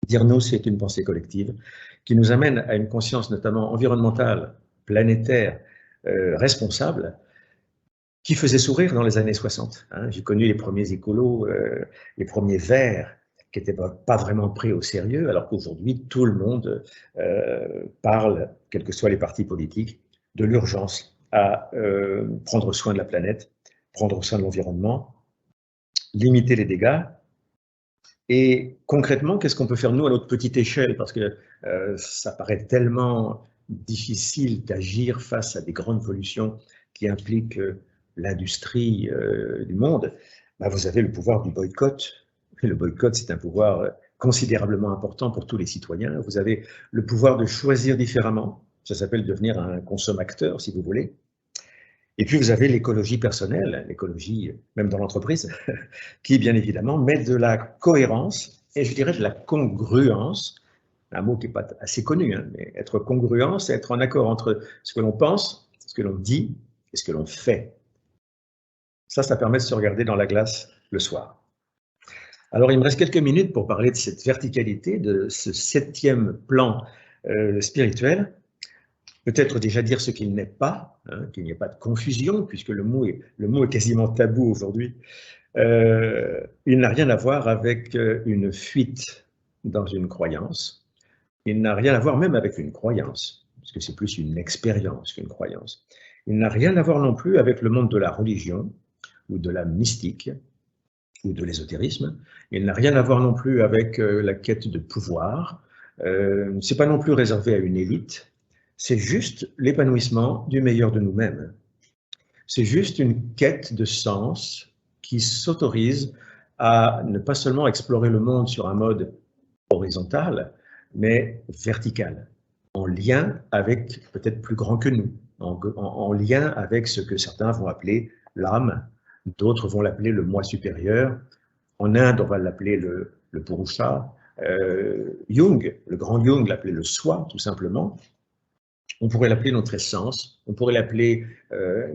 Dire « nous », c'est une pensée collective qui nous amène à une conscience notamment environnementale, planétaire, responsable, qui faisait sourire dans les années 60. J'ai connu les premiers écolos, les premiers verts, qui n'étaient pas vraiment pris au sérieux, alors qu'aujourd'hui, tout le monde parle, quels que soient les partis politiques, de l'urgence à prendre soin de la planète, prendre soin de l'environnement, limiter les dégâts. Et concrètement, qu'est-ce qu'on peut faire nous à notre petite échelle? Parce que ça paraît tellement difficile d'agir face à des grandes pollutions qui impliquent l'industrie du monde. Bah, vous avez le pouvoir du boycott. Et le boycott, c'est un pouvoir considérablement important pour tous les citoyens. Vous avez le pouvoir de choisir différemment. Ça s'appelle devenir un consommateur, si vous voulez. Et puis, vous avez l'écologie personnelle, l'écologie même dans l'entreprise, qui, bien évidemment, met de la cohérence et, je dirais, de la congruence, un mot qui n'est pas assez connu, hein, mais être congruent, c'est être en accord entre ce que l'on pense, ce que l'on dit et ce que l'on fait. Ça permet de se regarder dans la glace le soir. Alors, il me reste quelques minutes pour parler de cette verticalité, de ce 7e plan spirituel. Peut-être déjà dire ce qu'il n'est pas, hein, qu'il n'y ait pas de confusion, puisque le mot est quasiment tabou aujourd'hui. Il n'a rien à voir avec une fuite dans une croyance. Il n'a rien à voir même avec une croyance, parce que c'est plus une expérience qu'une croyance. Il n'a rien à voir non plus avec le monde de la religion, ou de la mystique, ou de l'ésotérisme. Il n'a rien à voir non plus avec la quête de pouvoir. C'est pas non plus réservé à une élite. C'est juste l'épanouissement du meilleur de nous-mêmes. C'est juste une quête de sens qui s'autorise à ne pas seulement explorer le monde sur un mode horizontal, mais vertical, en lien avec peut-être plus grand que nous, en lien avec ce que certains vont appeler l'âme, d'autres vont l'appeler le moi supérieur. En Inde, on va l'appeler le Purusha. Jung, le grand Jung, l'appelait le soi, tout simplement. On pourrait l'appeler notre essence, on pourrait l'appeler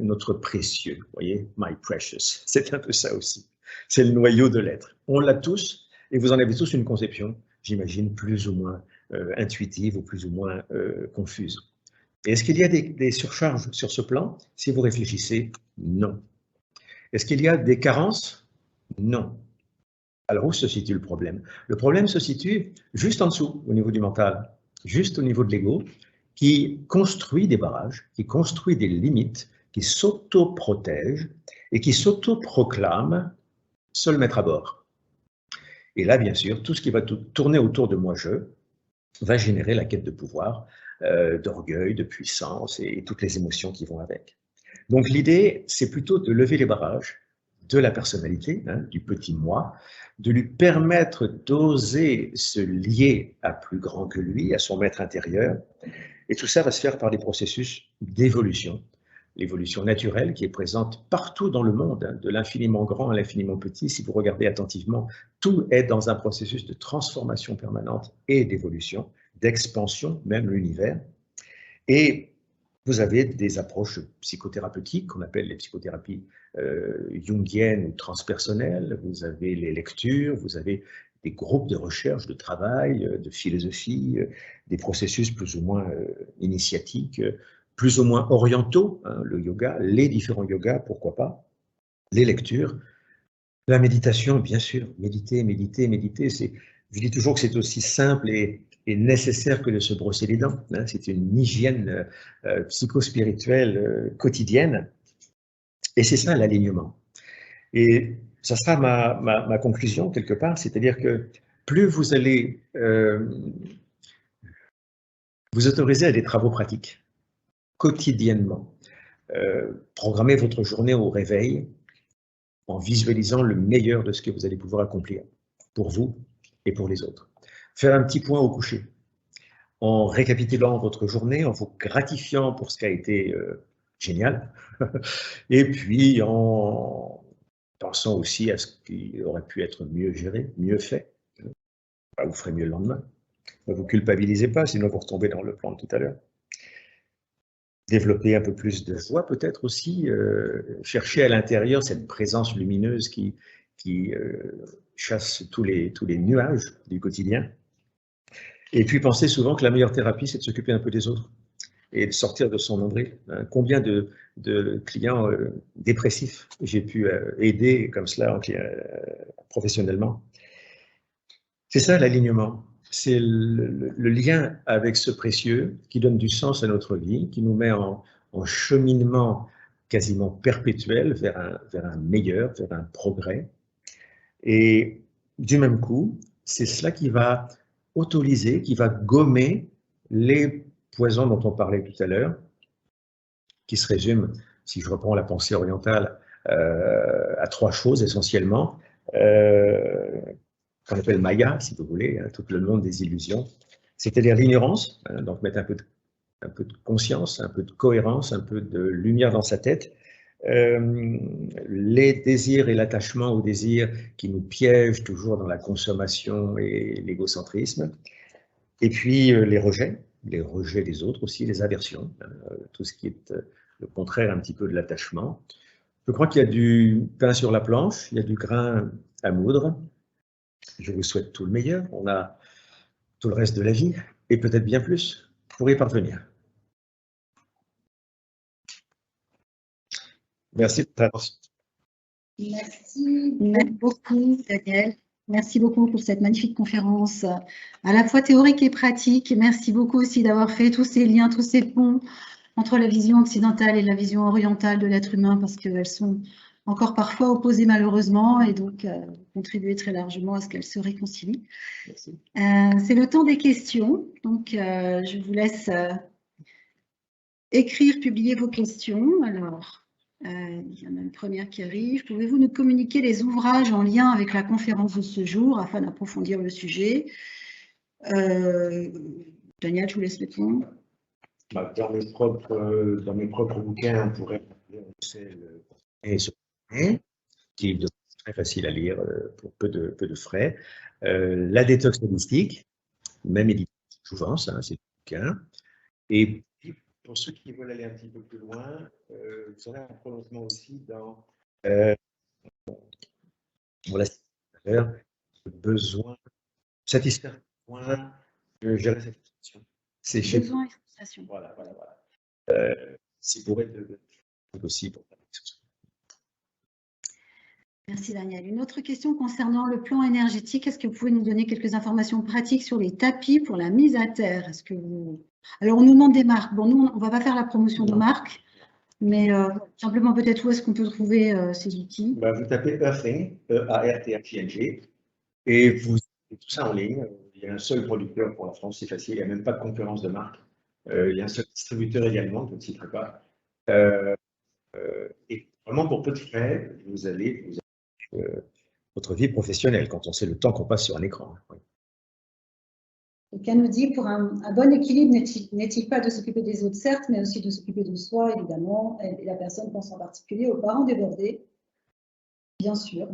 notre précieux, vous voyez, my precious, c'est un peu ça aussi. C'est le noyau de l'être. On l'a tous, et vous en avez tous une conception, j'imagine, plus ou moins intuitive ou plus ou moins confuse. Et est-ce qu'il y a des surcharges sur ce plan? Si vous réfléchissez, non. Est-ce qu'il y a des carences? Non. Alors où se situe le problème? Le problème se situe juste en dessous, au niveau du mental, juste au niveau de l'ego, qui construit des barrages, qui construit des limites, qui s'auto-protège et qui s'auto-proclame seul maître à bord. Et là, bien sûr, tout ce qui va tourner autour de moi-je va générer la quête de pouvoir, d'orgueil, de puissance et toutes les émotions qui vont avec. Donc l'idée, c'est plutôt de lever les barrages de la personnalité, hein, du petit moi, de lui permettre d'oser se lier à plus grand que lui, à son maître intérieur. Et tout ça va se faire par des processus d'évolution, l'évolution naturelle qui est présente partout dans le monde, hein, de l'infiniment grand à l'infiniment petit. Si vous regardez attentivement, tout est dans un processus de transformation permanente et d'évolution, d'expansion, même l'univers. Et vous avez des approches psychothérapeutiques qu'on appelle les psychothérapies jungiennes ou transpersonnelles, vous avez les lectures, vous avez des groupes de recherche, de travail, de philosophie, des processus plus ou moins initiatiques, plus ou moins orientaux, hein, le yoga, les différents yogas, pourquoi pas, les lectures, la méditation, bien sûr, méditer, je dis toujours que c'est aussi simple et nécessaire que de se brosser les dents, hein, c'est une hygiène psychospirituelle quotidienne, et c'est ça l'alignement. Et ça sera ma conclusion quelque part, c'est-à-dire que plus vous allez vous autoriser à des travaux pratiques, quotidiennement, programmer votre journée au réveil en visualisant le meilleur de ce que vous allez pouvoir accomplir pour vous et pour les autres. Faire un petit point au coucher, en récapitulant votre journée, en vous gratifiant pour ce qui a été génial, et puis en pensant aussi à ce qui aurait pu être mieux géré, mieux fait. Vous ferez mieux le lendemain. Ne vous culpabilisez pas, sinon vous retombez dans le plan de tout à l'heure. Développer un peu plus de joie peut-être aussi, chercher à l'intérieur cette présence lumineuse qui chasse tous les nuages du quotidien. Et puis penser souvent que la meilleure thérapie, c'est de s'occuper un peu des autres et de sortir de son nombril. Combien de clients dépressifs j'ai pu aider comme cela professionnellement. C'est ça l'alignement. C'est le lien avec ce précieux qui donne du sens à notre vie, qui nous met en cheminement quasiment perpétuel vers un meilleur, vers un progrès. Et du même coup, c'est cela qui va autoriser, qui va gommer les poisons dont on parlait tout à l'heure, qui se résument, si je reprends la pensée orientale, à trois choses essentiellement. qu'on appelle Maya, si vous voulez, hein, tout le monde des illusions, c'est-à-dire l'ignorance, hein, donc mettre un peu de conscience, un peu de cohérence, un peu de lumière dans sa tête, les désirs et l'attachement aux désirs qui nous piègent toujours dans la consommation et l'égocentrisme, et puis les rejets des autres aussi, les aversions, tout ce qui est le contraire un petit peu de l'attachement. Je crois qu'il y a du pain sur la planche, il y a du grain à moudre. Je vous souhaite tout le meilleur. On a tout le reste de la vie et peut-être bien plus pour y parvenir. Merci de votre attention. Merci beaucoup, Daniel. Merci beaucoup pour cette magnifique conférence, à la fois théorique et pratique. Merci beaucoup aussi d'avoir fait tous ces liens, tous ces ponts entre la vision occidentale et la vision orientale de l'être humain, parce qu'elles sont encore parfois opposées malheureusement, et donc contribuer très largement à ce qu'elles se réconcilient. C'est le temps des questions, donc je vous laisse écrire, publier vos questions. Alors, il y en a une première qui arrive. Pouvez-vous nous communiquer les ouvrages en lien avec la conférence de ce jour afin d'approfondir le sujet? Daniel, je vous laisse répondre. Dans mes propres bouquins, on pourrait le qui est très facile à lire pour peu de frais. La détox holistique, même édité souvent, ça, c'est le bouquin. Et pour ceux qui veulent aller un petit peu plus loin, vous aurez un prolongement aussi dans le besoin, satisfaire le besoin de gérer cette frustration. C'est chez besoin et frustration. Voilà. C'est pour être aussi pour Merci Daniel. Une autre question concernant le plan énergétique. Est-ce que vous pouvez nous donner quelques informations pratiques sur les tapis pour la mise à terre? Est-ce que vous... Alors, on nous demande des marques. Bon, nous, on ne va pas faire la promotion de marques, mais simplement peut-être où est-ce qu'on peut trouver ces outils? Vous tapez Earthing, E-A-R-T-H-I-N-G, et vous avez tout ça en ligne. Il y a un seul producteur pour la France, c'est facile. Il n'y a même pas de concurrence de marque. Il y a un seul distributeur également, je ne citerai pas. Et vraiment, pour peu de frais, vous avez votre vie professionnelle, quand on sait le temps qu'on passe sur un écran. Oui. Quelqu'un nous dit, pour un bon équilibre, n'est-il pas de s'occuper des autres, certes, mais aussi de s'occuper de soi, évidemment, et la personne pense en particulier aux parents débordés, bien sûr.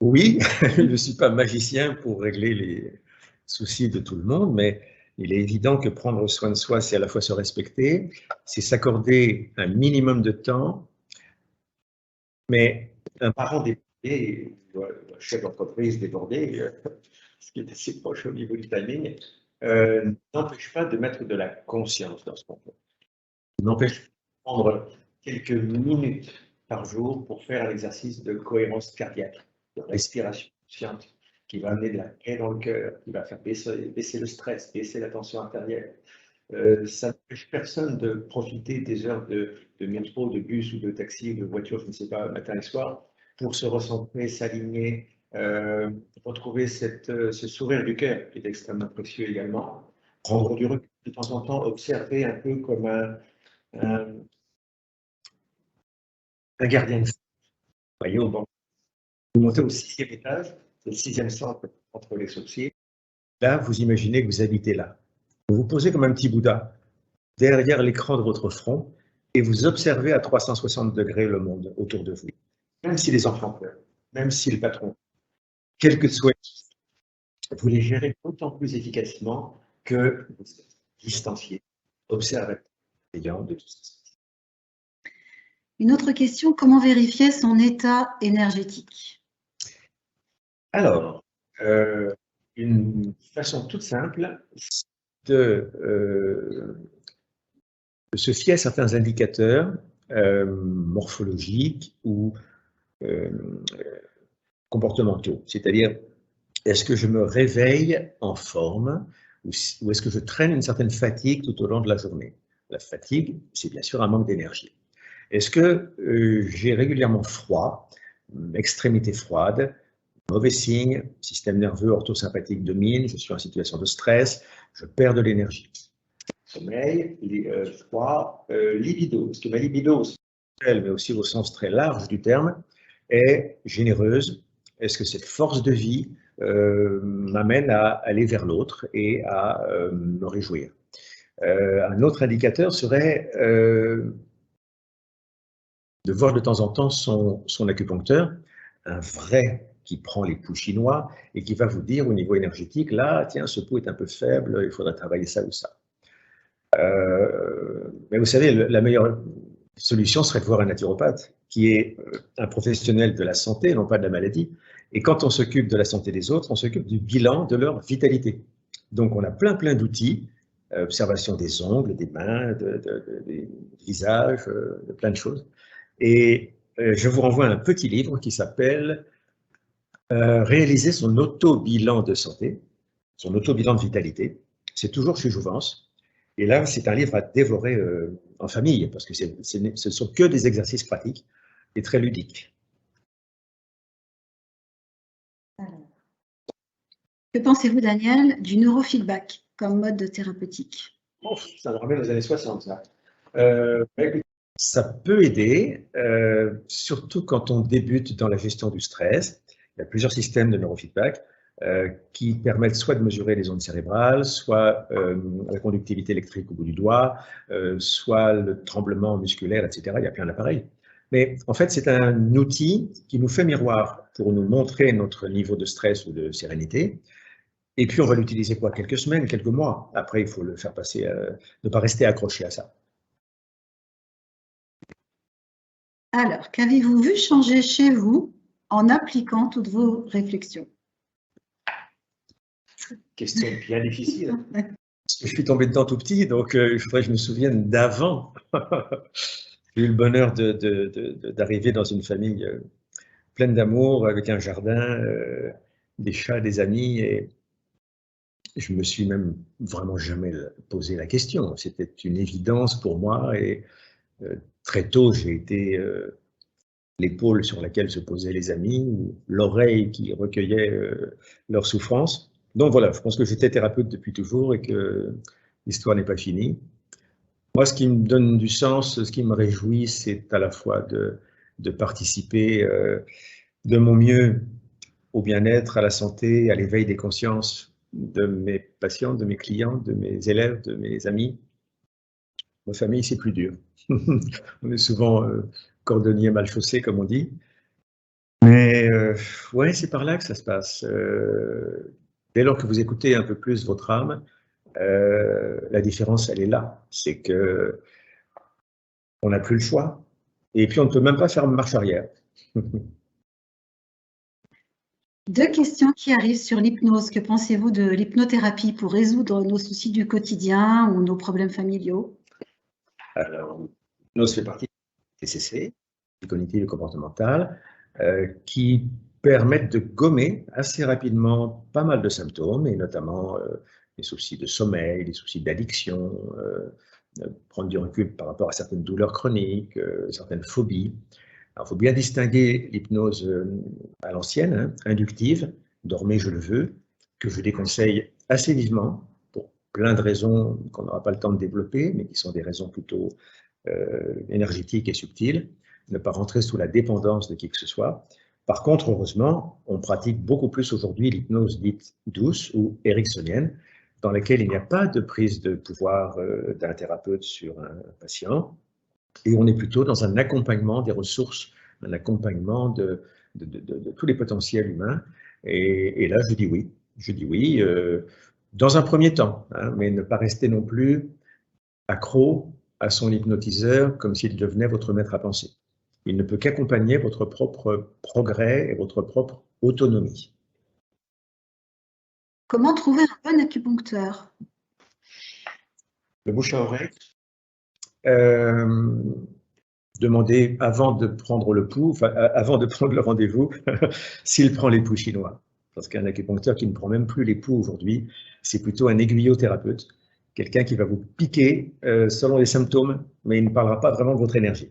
Oui, je ne suis pas magicien pour régler les soucis de tout le monde, mais il est évident que prendre soin de soi, c'est à la fois se respecter, c'est s'accorder un minimum de temps, mais un parent débordé, un chef d'entreprise débordé, ce qui est assez proche au niveau du timing, n'empêche pas de mettre de la conscience dans ce qu'on fait. N'empêche pas de prendre quelques minutes par jour pour faire un exercice de cohérence cardiaque, de respiration consciente, qui va amener de la paix dans le cœur, qui va faire baisser le stress, baisser la tension artérielle. Ça n'empêche personne de profiter des heures de métro, de bus ou de taxi ou de voiture, je ne sais pas, matin et soir, pour se recentrer, s'aligner, retrouver ce sourire du cœur qui est extrêmement précieux également. Prendre du recul de temps en temps, observer un peu comme un gardien de... Vous voyez, vous montez au 6e étage, c'est le 6e centre entre les sorciers. Là, vous imaginez que vous habitez là. Vous vous posez comme un petit Bouddha derrière l'écran de votre front et vous observez à 360 degrés le monde autour de vous. Même si les enfants pleurent, même si le patron, quel que soit, vous les gérez autant plus efficacement que vous êtes distancié, observateur de tout ça. Une autre question, comment vérifier son état énergétique? Alors, une façon toute simple de se fier à certains indicateurs morphologiques ou comportementaux. C'est-à-dire, est-ce que je me réveille en forme ou est-ce que je traîne une certaine fatigue tout au long de la journée? La fatigue, c'est bien sûr un manque d'énergie. Est-ce que j'ai régulièrement froid, extrémité froide, mauvais signe, système nerveux orthosympathique domine, je suis en situation de stress, je perds de l'énergie. Sommeil, froid, libido, parce que ma libido, mais aussi au sens très large du terme, est généreuse, Est-ce que cette force de vie m'amène à aller vers l'autre et à me réjouir? Un autre indicateur serait de voir de temps en temps son acupuncteur, un vrai qui prend les pouls chinois et qui va vous dire au niveau énergétique, là, tiens, ce pouls est un peu faible, il faudra travailler ça ou ça. Mais vous savez, la meilleure solution serait de voir un naturopathe qui est un professionnel de la santé, non pas de la maladie. Et quand on s'occupe de la santé des autres, on s'occupe du bilan de leur vitalité. Donc on a plein d'outils, observation des ongles, des mains, des visages, de plein de choses. Et je vous renvoie à un petit livre qui s'appelle Réaliser son auto-bilan de santé, son auto-bilan de vitalité. C'est toujours chez Jouvence. Et là, c'est un livre à dévorer en famille, parce que ce ne sont que des exercices pratiques et très ludiques. Alors, que pensez-vous, Daniel, du neurofeedback comme mode de thérapeutique? Oh, ça me ramène aux années 60, ça. Ça peut aider, surtout quand on débute dans la gestion du stress. Il y a plusieurs systèmes de neurofeedback qui permettent soit de mesurer les ondes cérébrales, soit la conductivité électrique au bout du doigt, soit le tremblement musculaire, etc. Il y a plein d'appareils. Mais en fait, c'est un outil qui nous fait miroir pour nous montrer notre niveau de stress ou de sérénité. Et puis, on va l'utiliser quoi? Quelques semaines, quelques mois. Après, il faut le faire passer, ne pas rester accroché à ça. Alors, qu'avez-vous vu changer chez vous en appliquant toutes vos réflexions? Question bien difficile. Je suis tombé dedans tout petit, donc il faudrait que je me souvienne d'avant. J'ai eu le bonheur d'arriver dans une famille pleine d'amour, avec un jardin, des chats, des amis, et je me suis même vraiment jamais posé la question. C'était une évidence pour moi, et très tôt, j'ai été l'épaule sur laquelle se posaient les amis, ou l'oreille qui recueillait leurs souffrances. Donc voilà, je pense que j'étais thérapeute depuis toujours et que l'histoire n'est pas finie. Moi, ce qui me donne du sens, ce qui me réjouit, c'est à la fois de participer de mon mieux au bien-être, à la santé, à l'éveil des consciences de mes patients, de mes clients, de mes élèves, de mes amis. Ma famille, c'est plus dur. On est souvent cordonnier mal chaussé, comme on dit. Mais ouais, c'est par là que ça se passe. Dès lors que vous écoutez un peu plus votre âme, la différence, elle est là. C'est que on n'a plus le choix. Et puis, on ne peut même pas faire marche arrière. Deux questions qui arrivent sur l'hypnose. Que pensez-vous de l'hypnothérapie pour résoudre nos soucis du quotidien ou nos problèmes familiaux? Alors, l'hypnose fait partie des TCC, du cognitif et comportemental, qui permettent de gommer assez rapidement pas mal de symptômes, et notamment les soucis de sommeil, les soucis d'addiction, prendre du recul par rapport à certaines douleurs chroniques, certaines phobies. Alors, il faut bien distinguer l'hypnose à l'ancienne, hein, inductive, dormez je le veux, que je déconseille assez vivement, pour plein de raisons qu'on n'aura pas le temps de développer, mais qui sont des raisons plutôt énergétiques et subtiles, ne pas rentrer sous la dépendance de qui que ce soit. Par contre, heureusement, on pratique beaucoup plus aujourd'hui l'hypnose dite douce ou ericksonienne, dans laquelle il n'y a pas de prise de pouvoir d'un thérapeute sur un patient, et on est plutôt dans un accompagnement des ressources, un accompagnement de tous les potentiels humains. Et là, je dis oui, dans un premier temps, hein, mais ne pas rester non plus accro à son hypnotiseur comme s'il devenait votre maître à penser. Il ne peut qu'accompagner votre propre progrès et votre propre autonomie. Comment trouver un bon acupuncteur? Le bouche à oreille. Demander avant de prendre le pouls, enfin, avant de prendre le rendez-vous, s'il prend les pouls chinois. Parce qu'un acupuncteur qui ne prend même plus les pouls aujourd'hui, c'est plutôt un aiguillothérapeute, quelqu'un qui va vous piquer selon les symptômes, mais il ne parlera pas vraiment de votre énergie.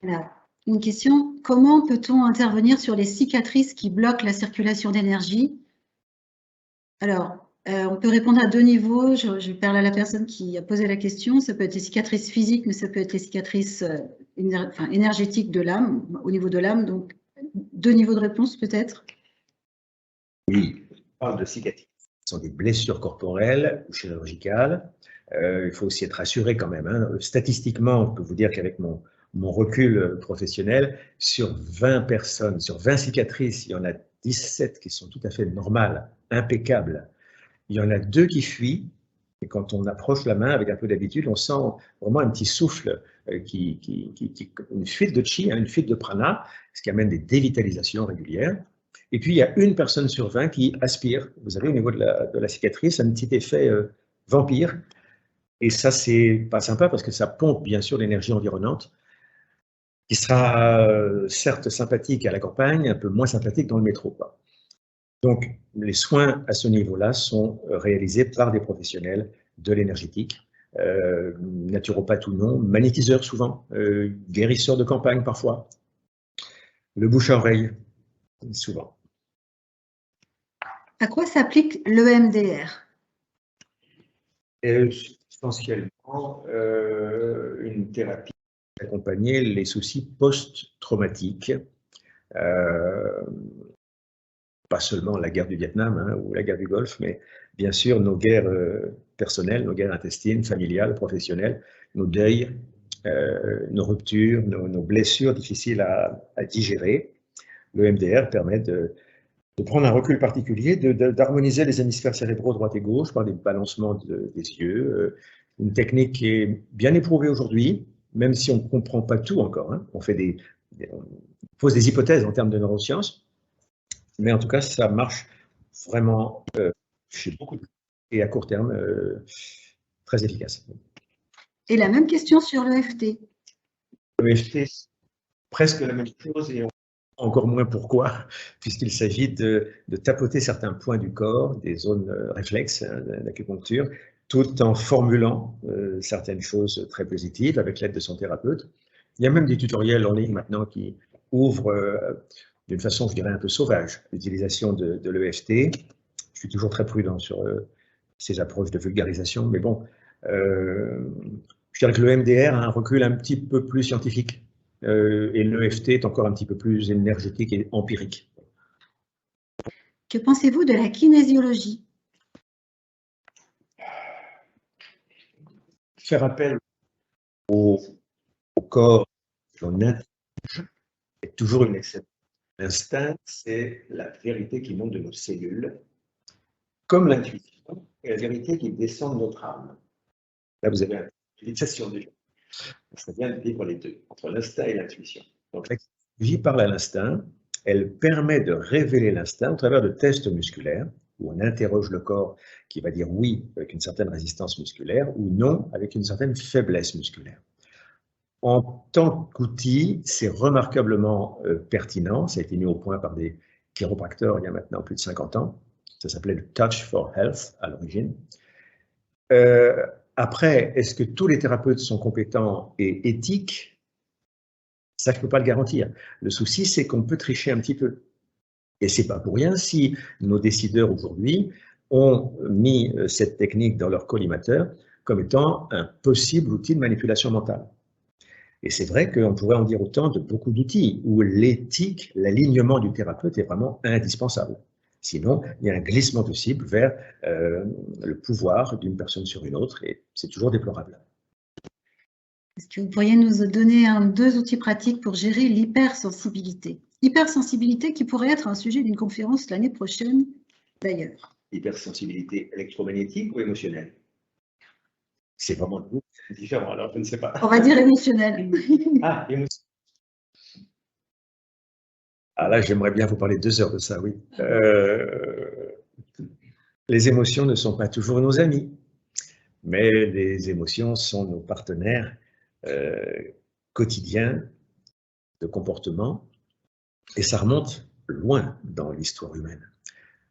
Alors, une question, comment peut-on intervenir sur les cicatrices qui bloquent la circulation d'énergie? Alors, on peut répondre à deux niveaux. Je parle à la personne qui a posé la question. Ça peut être les cicatrices physiques, mais ça peut être les cicatrices énergétiques de l'âme, au niveau de l'âme. Donc, 2 niveaux de réponse peut-être? Oui, on parle de cicatrices. Ce sont des blessures corporelles ou chirurgicales. Il faut aussi être rassuré quand même, hein. Statistiquement, je peux vous dire qu'avec mon recul professionnel, sur 20 personnes, sur 20 cicatrices, il y en a 17 qui sont tout à fait normales, impeccables. Il y en a 2 qui fuient. Et quand on approche la main avec un peu d'habitude, on sent vraiment un petit souffle, une fuite de chi, hein, une fuite de prana, ce qui amène des dévitalisations régulières. Et puis, il y a 1 personne sur 20 qui aspire. Vous avez au niveau de la cicatrice un petit effet vampire. Et ça, c'est pas sympa parce que ça pompe bien sûr l'énergie environnante, qui sera certes sympathique à la campagne, un peu moins sympathique dans le métro, quoi. Donc, les soins à ce niveau-là sont réalisés par des professionnels de l'énergétique, naturopathes ou non, magnétiseurs souvent, guérisseurs de campagne parfois, le bouche à oreille souvent. À quoi s'applique l'EMDR? Essentiellement, une thérapie pour accompagner les soucis post-traumatiques. Pas seulement la guerre du Vietnam, hein, ou la guerre du Golfe, mais bien sûr nos guerres personnelles, nos guerres intestines, familiales, professionnelles, nos deuils, nos ruptures, nos blessures difficiles à digérer. Le MDR permet de prendre un recul particulier, d'harmoniser les hémisphères cérébraux droite et gauche par des balancements des yeux. Une technique qui est bien éprouvée aujourd'hui, même si on ne comprend pas tout encore, hein. On pose des hypothèses en termes de neurosciences. Mais en tout cas, ça marche vraiment chez beaucoup de gens et à court terme, très efficace. Et la même question sur l'EFT. L'EFT, c'est presque la même chose et encore moins pourquoi, puisqu'il s'agit de tapoter certains points du corps, des zones réflexes d'acupuncture, tout en formulant certaines choses très positives avec l'aide de son thérapeute. Il y a même des tutoriels en ligne maintenant qui ouvrent d'une façon, je dirais, un peu sauvage, l'utilisation de l'EFT. Je suis toujours très prudent sur ces approches de vulgarisation, mais bon, je dirais que le MDR a un recul un petit peu plus scientifique, et l'EFT est encore un petit peu plus énergétique et empirique. Que pensez-vous de la kinésiologie? Faire appel au corps que l'on intige est toujours une exception. L'instinct, c'est la vérité qui monte de nos cellules, comme l'intuition, et la vérité qui descend de notre âme. Là, vous avez une méditation déjà. Ça vient de vivre les deux, entre l'instinct et l'intuition. Donc, la kinésiologie parle à l'instinct, elle permet de révéler l'instinct au travers de tests musculaires, où on interroge le corps qui va dire oui avec une certaine résistance musculaire, ou non avec une certaine faiblesse musculaire. En tant qu'outil, c'est remarquablement pertinent. Ça a été mis au point par des chiropracteurs il y a maintenant plus de 50 ans. Ça s'appelait le Touch for Health à l'origine. Après, est-ce que tous les thérapeutes sont compétents et éthiques? Ça, je ne peux pas le garantir. Le souci, c'est qu'on peut tricher un petit peu. Et ce n'est pas pour rien si nos décideurs aujourd'hui ont mis cette technique dans leur collimateur comme étant un possible outil de manipulation mentale. Et c'est vrai qu'on pourrait en dire autant de beaucoup d'outils où l'éthique, l'alignement du thérapeute est vraiment indispensable. Sinon, il y a un glissement possible vers le pouvoir d'une personne sur une autre et c'est toujours déplorable. Est-ce que vous pourriez nous donner 2 outils pratiques pour gérer l'hypersensibilité? Hypersensibilité qui pourrait être un sujet d'une conférence l'année prochaine, d'ailleurs. Hypersensibilité électromagnétique ou émotionnelle? C'est vraiment différent, alors je ne sais pas. On va dire émotionnelle. Ah, émotionnelle. Ah là, j'aimerais bien vous parler 2 heures de ça, oui. Les émotions ne sont pas toujours nos amis, mais les émotions sont nos partenaires quotidiens de comportement, et ça remonte loin dans l'histoire humaine.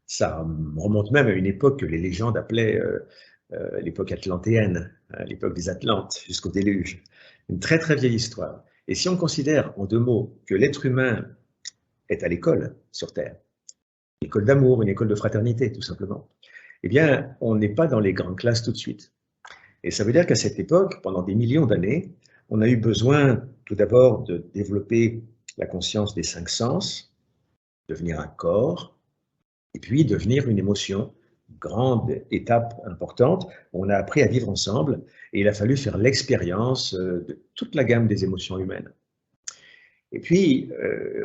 Ça remonte même à une époque que les légendes appelaient l'époque atlantéenne, l'époque des Atlantes, jusqu'au déluge. Une très très vieille histoire. Et si on considère en 2 mots que l'être humain est à l'école sur Terre, une école d'amour, une école de fraternité tout simplement, eh bien on n'est pas dans les grandes classes tout de suite. Et ça veut dire qu'à cette époque, pendant des millions d'années, on a eu besoin tout d'abord de développer la conscience des 5 sens, devenir un corps, et puis devenir une émotion. Grande étape importante, on a appris à vivre ensemble et il a fallu faire l'expérience de toute la gamme des émotions humaines. Et puis,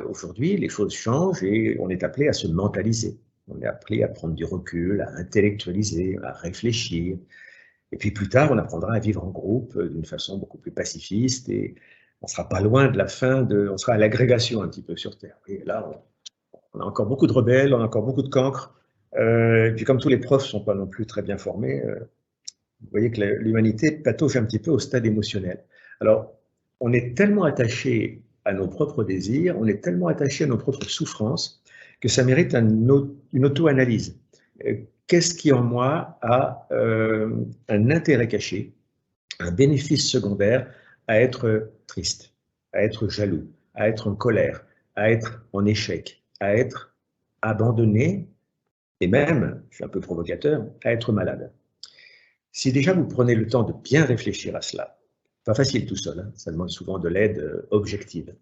aujourd'hui, les choses changent et on est appelé à se mentaliser. On est appelé à prendre du recul, à intellectualiser, à réfléchir. Et puis plus tard, on apprendra à vivre en groupe d'une façon beaucoup plus pacifiste et on ne sera pas loin de la fin, on sera à l'agrégation un petit peu sur Terre. Et là, on a encore beaucoup de rebelles, on a encore beaucoup de cancres. Et puis comme tous les profs ne sont pas non plus très bien formés, vous voyez que l'humanité patauge un petit peu au stade émotionnel. Alors, on est tellement attaché à nos propres désirs, on est tellement attaché à nos propres souffrances, que ça mérite une auto-analyse. Qu'est-ce qui en moi a un intérêt caché, un bénéfice secondaire à être triste, à être jaloux, à être en colère, à être en échec, à être abandonné, et même, je suis un peu provocateur, à être malade. Si déjà vous prenez le temps de bien réfléchir à cela, pas facile tout seul, hein, ça demande souvent de l'aide objective,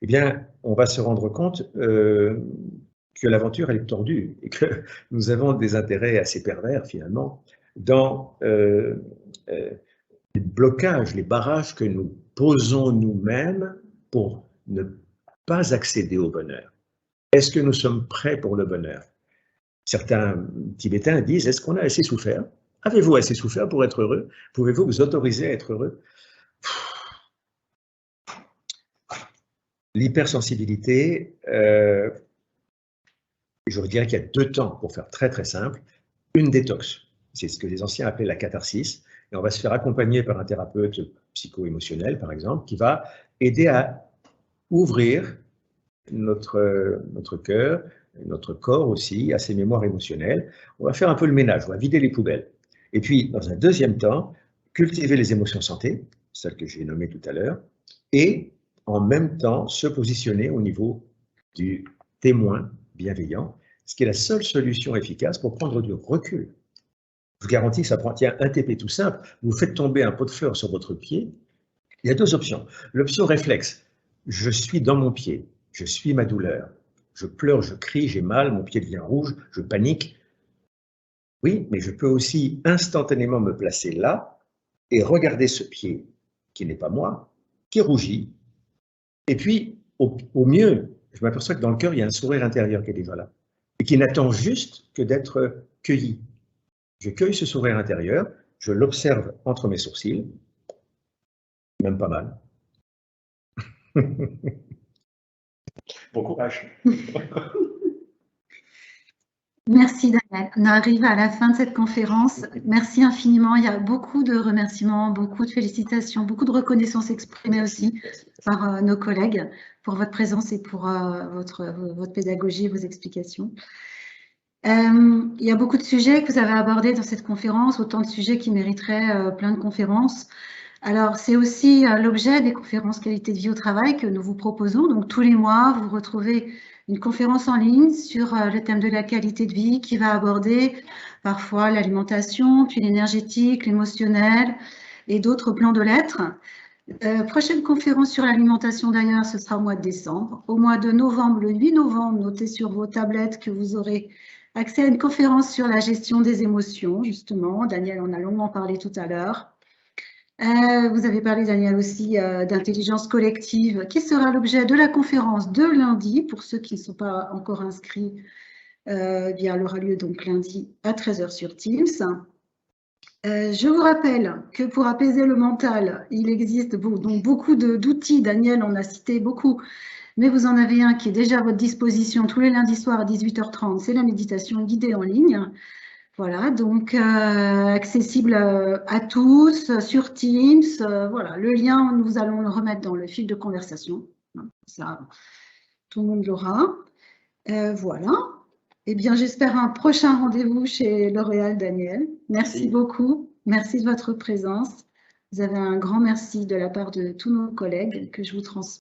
eh bien, on va se rendre compte que l'aventure, elle est tordue et que nous avons des intérêts assez pervers, finalement, dans les blocages, les barrages que nous posons nous-mêmes pour ne pas accéder au bonheur. Est-ce que nous sommes prêts pour le bonheur? Certains Tibétains disent, est-ce qu'on a assez souffert? Avez-vous assez souffert pour être heureux? Pouvez-vous vous autoriser à être heureux? L'hypersensibilité, je vous dirais qu'il y a 2 temps pour faire très très simple. Une détox, c'est ce que les anciens appelaient la catharsis, et on va se faire accompagner par un thérapeute psycho-émotionnel, par exemple, qui va aider à ouvrir notre cœur, notre corps aussi, à ses mémoires émotionnelles. On va faire un peu le ménage, on va vider les poubelles. Et puis, dans un deuxième temps, cultiver les émotions santé, celles que j'ai nommées tout à l'heure, et en même temps se positionner au niveau du témoin bienveillant, ce qui est la seule solution efficace pour prendre du recul. Je vous garantis que ça prend un TP tout simple. Vous faites tomber un pot de fleurs sur votre pied. Il y a 2 options. L'option réflexe, je suis dans mon pied, je suis ma douleur. Je pleure, je crie, j'ai mal, mon pied devient rouge, je panique. Oui, mais je peux aussi instantanément me placer là et regarder ce pied qui n'est pas moi, qui rougit. Et puis, au mieux, je m'aperçois que dans le cœur, il y a un sourire intérieur qui est déjà là et qui n'attend juste que d'être cueilli. Je cueille ce sourire intérieur, je l'observe entre mes sourcils, même pas mal. Bon courage. Merci Daniel. On arrive à la fin de cette conférence. Merci infiniment. Il y a beaucoup de remerciements, beaucoup de félicitations, beaucoup de reconnaissance exprimée aussi par nos collègues pour votre présence et pour votre pédagogie et vos explications. Il y a beaucoup de sujets que vous avez abordés dans cette conférence, autant de sujets qui mériteraient plein de conférences. Alors, c'est aussi l'objet des conférences qualité de vie au travail que nous vous proposons. Donc, tous les mois, vous retrouvez une conférence en ligne sur le thème de la qualité de vie qui va aborder parfois l'alimentation, puis l'énergétique, l'émotionnel et d'autres plans de l'être. Prochaine conférence sur l'alimentation d'ailleurs, ce sera au mois de décembre. Au mois de novembre, le 8 novembre, notez sur vos tablettes que vous aurez accès à une conférence sur la gestion des émotions, justement. Daniel en a longuement parlé tout à l'heure. Vous avez parlé, Daniel, aussi d'intelligence collective, qui sera l'objet de la conférence de lundi. Pour ceux qui ne sont pas encore inscrits, elle aura lieu donc lundi à 13h sur Teams. Je vous rappelle que pour apaiser le mental, il existe donc beaucoup d'outils. Daniel en a cité beaucoup, mais vous en avez un qui est déjà à votre disposition tous les lundis soirs à 18h30. C'est la méditation guidée en ligne. Voilà, donc accessible à tous sur Teams. Voilà, le lien, nous allons le remettre dans le fil de conversation. Ça, tout le monde l'aura. Voilà. Eh bien, j'espère un prochain rendez-vous chez L'Oréal, Daniel. Merci beaucoup. Merci de votre présence. Vous avez un grand merci de la part de tous nos collègues que je vous transmets.